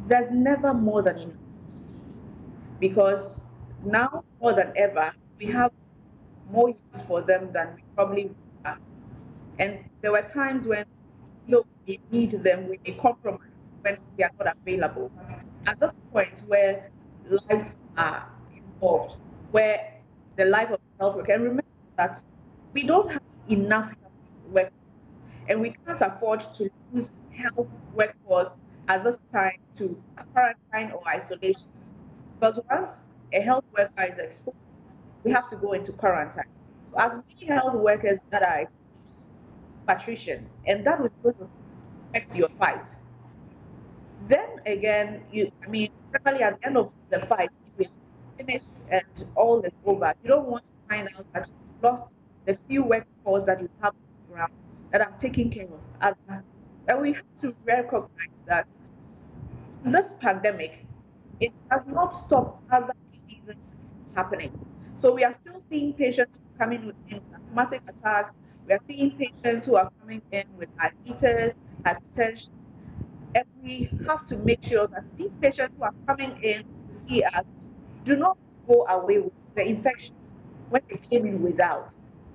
there's never more than enough, because now more than ever we have more use for them than we probably have. And there were times when we need them, we may compromise when they are not available. But at this point where lives are involved, where the life of health worker, and remember that we don't have enough health workforce, and we can't afford to lose health workforce at this time to quarantine or isolation. Because once a health worker is exposed, we have to go into quarantine. So as many health workers that are exposed, patrician, and that was going to affect your fight. Then again, probably at the end of the fight, you will finish and all is over. You don't want to find out that you've lost the few workforce that you have on the ground that are taking care of others. And we have to recognize that this pandemic, it has not stopped other diseases happening. So we are still seeing patients coming in with asthmatic attacks. We are seeing patients who are coming in with diabetes, hypertension, and we have to make sure that these patients who are coming in to see us do not go away with the infection when they came in without.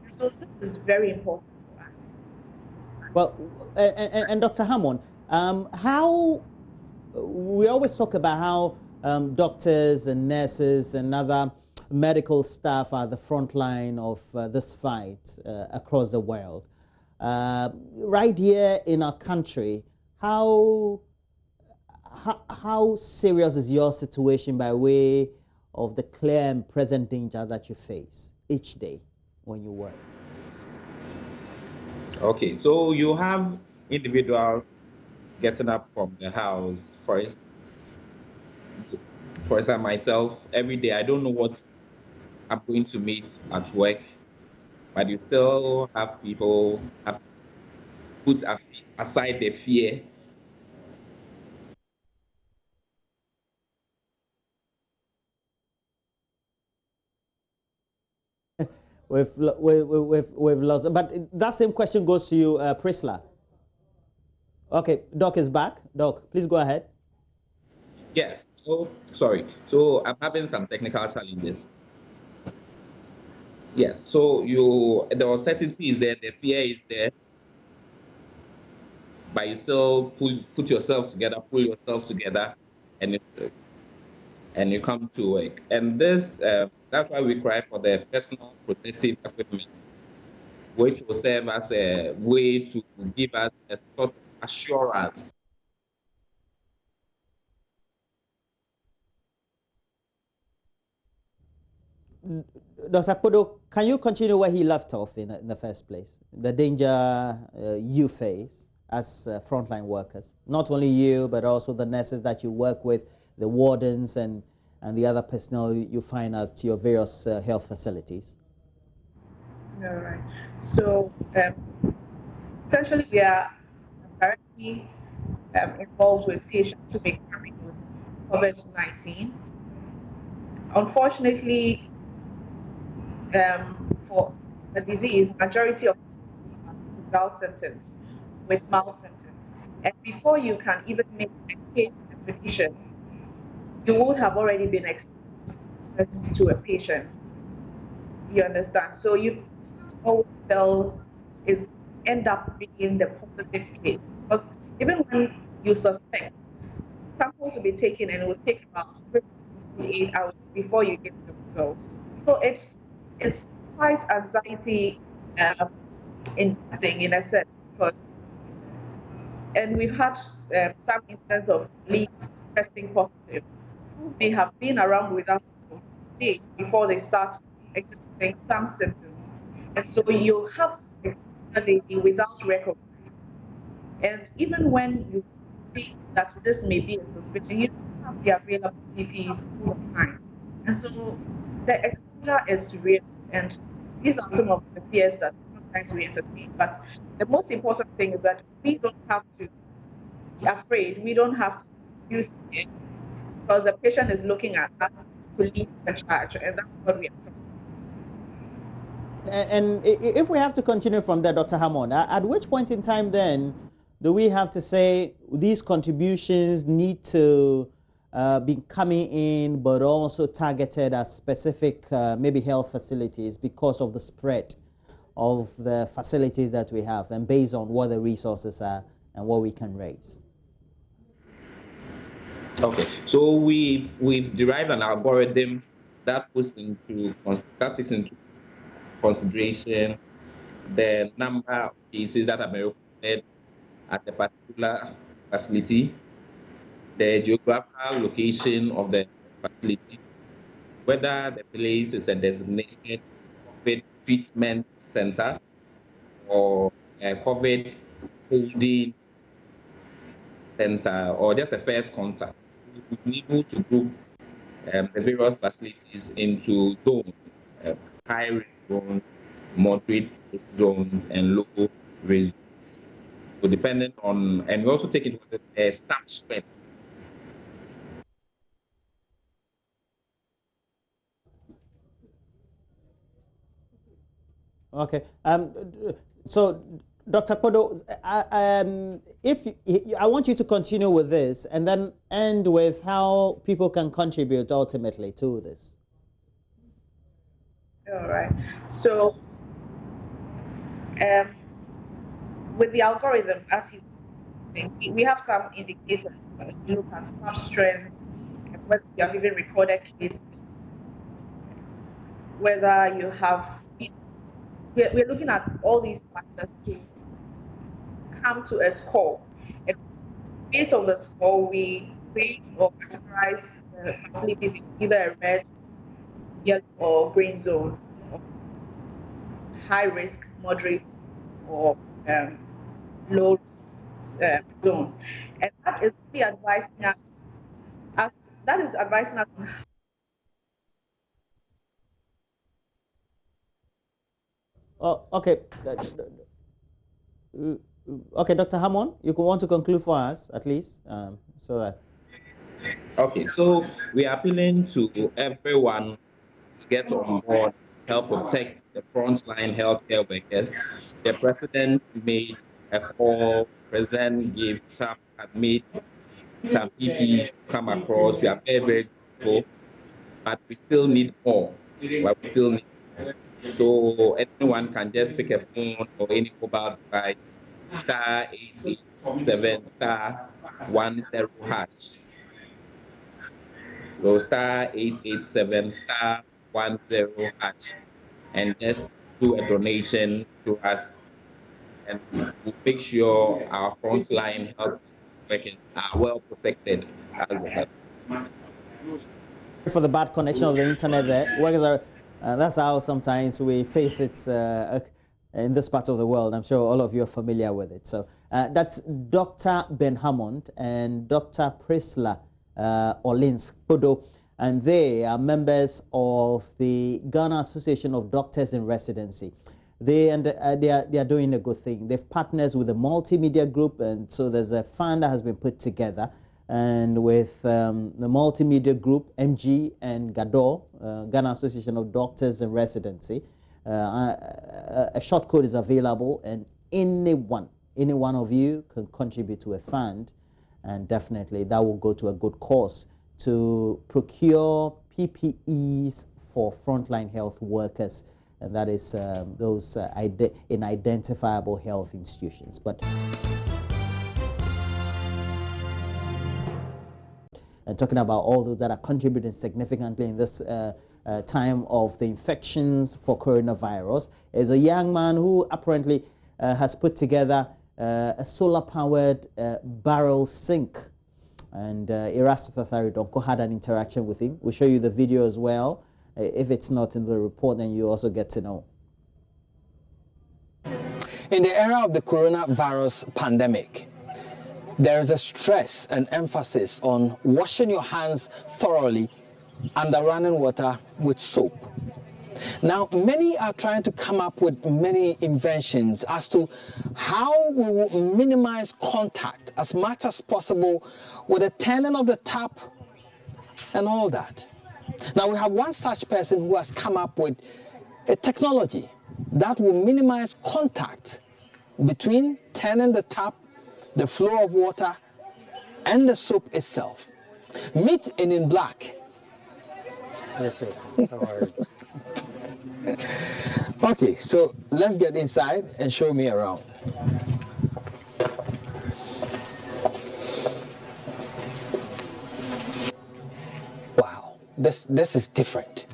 So this is very important for us. Well, and Dr. Hammond, how we always talk about how doctors and nurses and other medical staff are the front line of this fight across the world. Right here in our country, how serious is your situation by way of the clear and present danger that you face each day when you work? Okay, so you have individuals getting up from the house. For example, myself, every day I don't know what I'm going to meet at work, but you still have people have to put aside the fear. We've lost, but that same question goes to you, Priscilla. Okay, Doc is back. Doc, please go ahead. Yes. So sorry. So I'm having some technical challenges. Yes. So the uncertainty is there, the fear is there, but you still put yourself together, pull yourself together, and you come to work. And this that's why we cry for the personal protective equipment, which will serve as a way to give us a sort of assurance. Dr. Podo, can you continue where he left off in the first place? The danger you face as frontline workers, not only you, but also the nurses that you work with, the wardens and the other personnel you find at your various health facilities. All right. So essentially, we are directly involved with patients who may be coming with COVID-19. Unfortunately, for the disease, majority of people have without symptoms, with mild symptoms. And before you can even make a case definition, you would have already been exposed to a patient. You understand? So you always tell is end up being the positive case, because even when you suspect, samples will be taken and it will take about 58 hours before you get the result. So it's quite anxiety inducing in a sense, and we've had some instances of colleagues testing positive who may have been around with us for days before they start experiencing some symptoms, and so you have to exposure daily without recognition. And even when you think that this may be a suspicion, you don't have the available PPEs all the time, and so the exposure is real. And these are some of the fears that sometimes we entertain. But the most important thing is that we don't have to be afraid. We don't have to use fear, because the patient is looking at us to lead the charge, and that's what we are doing. And if we have to continue from there, Dr. Hammond, at which point in time then do we have to say these contributions need to be coming in, but also targeted at specific maybe health facilities because of the spread of the facilities that we have and based on what the resources are and what we can raise? Okay, so we've derived an algorithm that takes into consideration the number of cases that have been reported at a particular facility, the geographical location of the facility, whether the place is a designated COVID treatment center or a COVID holding center or just a first contact. We've been able to group the various facilities into zones, high risk zones, moderate risk zones, and low risk zones. So depending on, and we also take into account staff strength. Okay. So, Dr. Kodo, I want you to continue with this and then end with how people can contribute ultimately to this. All right. So, with the algorithm, as you were saying, we have some indicators. We look at staff strength, and whether you have even recorded cases, whether you have, we're looking at all these factors to come to a score. And based on the score, we rate or categorize the facilities in either a red, yellow, or green zone, or high risk, moderate, or low risk zone. And that is really advising us, on Oh, okay. Okay, Dr. Hammond, you want to conclude for us at least, so that. Okay, so we are appealing to everyone to get on board, help protect the frontline healthcare workers. The president made a call. President had made some PPs come across. We are very, very grateful, but we still need more. So anyone can just pick a phone or any mobile device, *887 *10#. So *887 *10#, and just do a donation to us, and we'll make sure our frontline health workers are well protected as well. For the bad connection of the internet there, workers are, that's how sometimes we face it in this part of the world. I'm sure all of you are familiar with it. So that's Dr. Ben Hammond and Dr. Priscilla Olinsk-Podo, and they are members of the Ghana Association of Doctors in Residency. They are doing a good thing. They've partnered with a multimedia group, and so there's a fund that has been put together. And with the multimedia group, MG and GADO, Ghana Association of Doctors in Residency, a short code is available, and any one of you can contribute to a fund, and definitely that will go to a good cause to procure PPEs for frontline health workers, and that is those in identifiable health institutions. And talking about all those that are contributing significantly in this time of the infections for coronavirus is a young man who apparently has put together a solar-powered barrel sink. And Erastus Asari-Donko had an interaction with him. We'll show you the video as well. If it's not in the report, then you also get to know. In the era of the coronavirus pandemic, there is a stress and emphasis on washing your hands thoroughly under running water with soap. Now, many are trying to come up with many inventions as to how we will minimize contact as much as possible with the turning of the tap and all that. Now, we have one such person who has come up with a technology that will minimize contact between turning the tap, the flow of water, and the soap itself. Meet in black. Yes, sir. How are you? Okay, so let's get inside and show me around. Wow, this is different.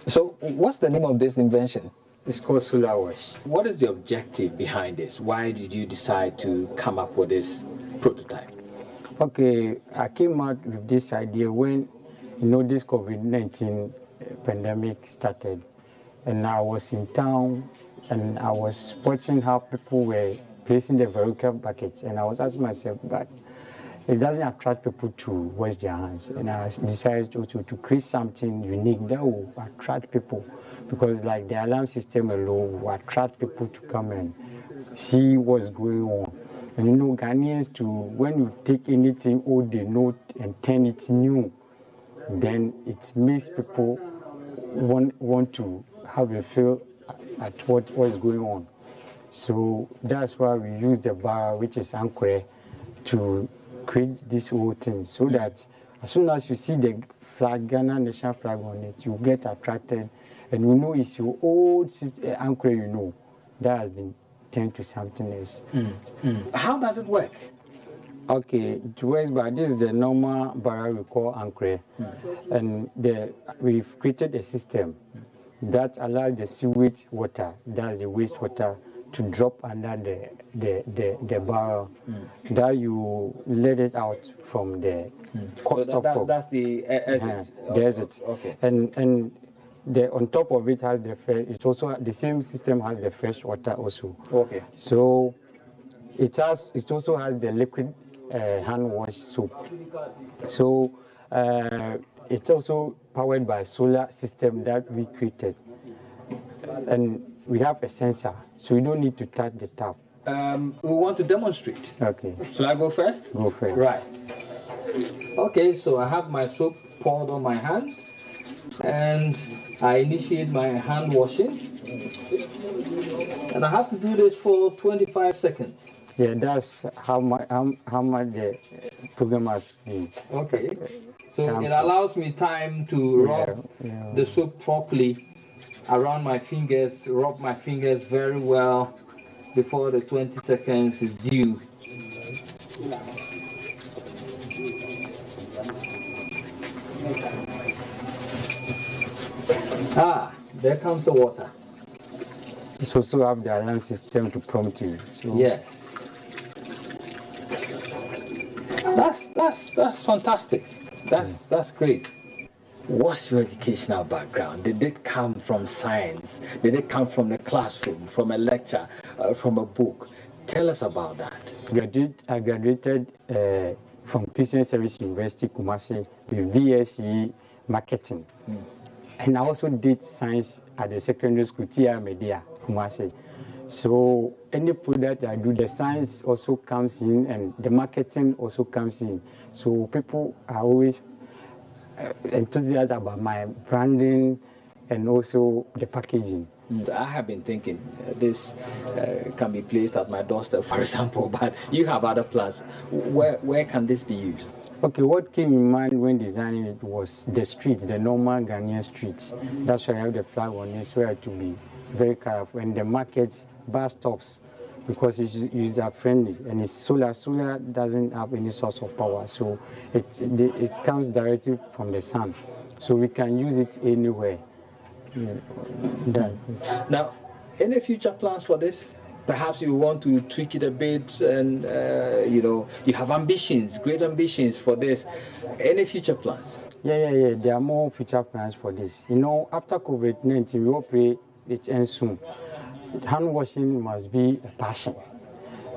So what's the name of this invention? It's called Solar Wash. What is the objective behind this? Why did you decide to come up with this prototype? Okay, I came out with this idea when, this COVID-19 pandemic started. And I was in town and I was watching how people were placing the vertical buckets. And I was asking myself, but it doesn't attract people to wash their hands. And I decided to create something unique that will attract people, because like the alarm system alone will attract people to come and see what's going on. And Ghanaians too, when you take anything old they know and turn it new, then it makes people want to have a feel at what is going on. So that's why we use the bar, which is Ankure, to create this whole thing, so that as soon as you see the flag, Ghana national flag on it, you get attracted, and it's your old Ankure, that has been turned to something else. How does it work? Okay, but this is the normal barrel we call Ankre, and we've created a system that allows the sewage water, that's the wastewater, to drop under the barrel. That you let it out from the So that's the exit. The exit. Okay. And on top of it has it's also the same system has the fresh water also. Okay. So it also has the liquid hand wash soap. So it's also powered by solar system that we created, and we have a sensor, so you don't need to touch the tap. We want to demonstrate. Okay. Shall I go first? Go first. Right. Okay, so I have my soap poured on my hand, and I initiate my hand washing, and I have to do this for 25 seconds. Yeah, that's how much the program has been. Okay. So it allows me time to rub the soap properly around my fingers, rub my fingers very well before the 20 seconds is due. There comes the water. It also have the alarm system to prompt you. So. Yes. That's fantastic. That's great. What's your educational background? Did it come from science? Did it come from the classroom, from a lecture, from a book? Tell us about that. I graduated from Christian Service University, Kumasi, with VSE Marketing. And I also did science at the secondary school, TR Media, Kumasi. So any product I do, the science also comes in and the marketing also comes in. So people are always enthusiastic about my branding and also the packaging. I have been thinking this can be placed at my doorstep, for example, but you have other plans. Where can this be used? Okay, what came in mind when designing it was the streets, the normal Ghanaian streets. That's why I have the flag on it, so I have to be very careful. And the markets, bus stops, because it's user friendly and it's solar. Solar doesn't have any source of power, so it comes directly from the sun, so we can use it anywhere. Now, any future plans for this? Perhaps you want to tweak it a bit, and you have ambitions, great ambitions for this. Any future plans? Yeah. There are more future plans for this. After COVID-19, we all pray it ends soon. Hand washing must be a passion.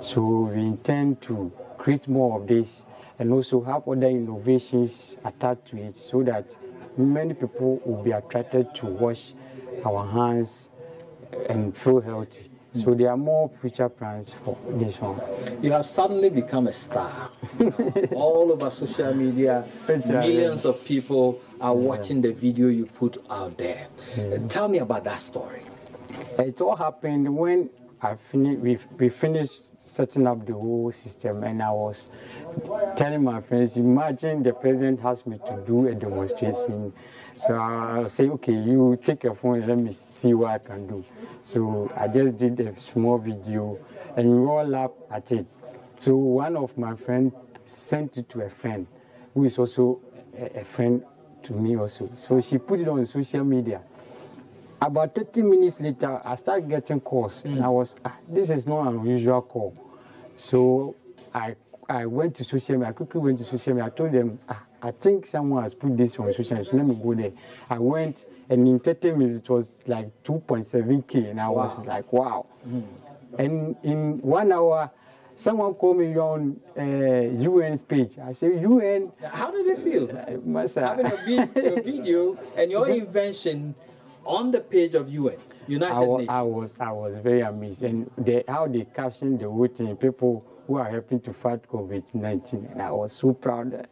So we intend to create more of this and also have other innovations attached to it so that many people will be attracted to wash our hands and feel healthy. So there are more future plans for this one. You have suddenly become a star. All over social media, millions of people are watching the video you put out there. Tell me about that story. It all happened when we finished setting up the whole system, and I was telling my friends, imagine the president asked me to do a demonstration. So I'll say, okay, you take a phone and let me see what I can do. So I just did a small video and we all laughed at it. So one of my friends sent it to a friend who is also a friend to me also. So she put it on social media. About 30 minutes later, I started getting calls. And I was, this is not an unusual call. So I went to social media, I quickly went to social media. I told them, I think someone has put this on social media, so let me go there. I went, and in 30 minutes, it was like 2.7K, and I was like, wow. And in 1 hour, someone called me on UN's page. I said, UN? How did it feel? Having a video and your invention on the page of UN, United Nations. I was very amazed. And how they captioned the whole thing, people who are helping to fight COVID-19. And I was so proud.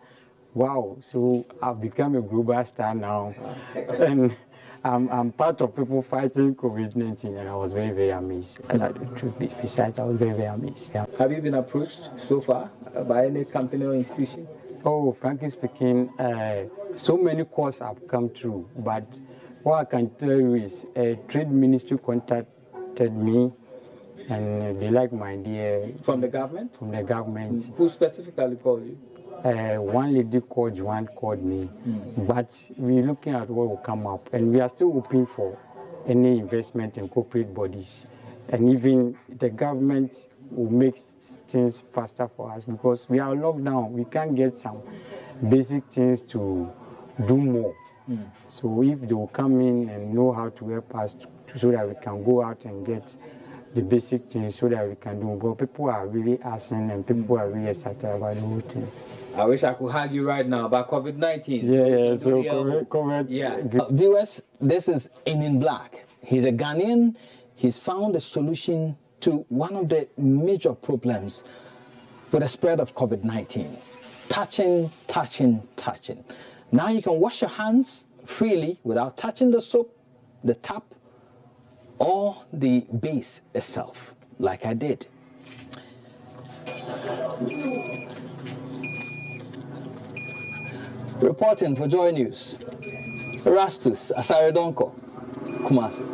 Wow, so I've become a global star now. And I'm part of people fighting COVID-19, and I was very, very amazed. And the truth be besides, I was very, very amazed. Yeah. Have you been approached so far by any company or institution? Oh, frankly speaking, so many calls have come through, but what I can tell you is a trade ministry contacted me, and they like my idea. From the government? From the government. Who specifically called you? One lady called Joanne called me, but we're looking at what will come up, and we are still hoping for any investment in corporate bodies, and even the government will make things faster for us because we are locked down. We can't get some basic things to do more. So if they will come in and know how to help us so that we can go out and get the basic things so that we can do. But people are really asking and people are really excited about the whole thing. I wish I could hug you right now about COVID-19. Yeah, so COVID. Yeah. Viewers, this is In Black. He's a Ghanaian. He's found a solution to one of the major problems with the spread of COVID-19. Touching. Now you can wash your hands freely without touching the soap, the tap, or the base itself, like I did. Reporting for Joy News, Rastus Asaredonko, Kumasi.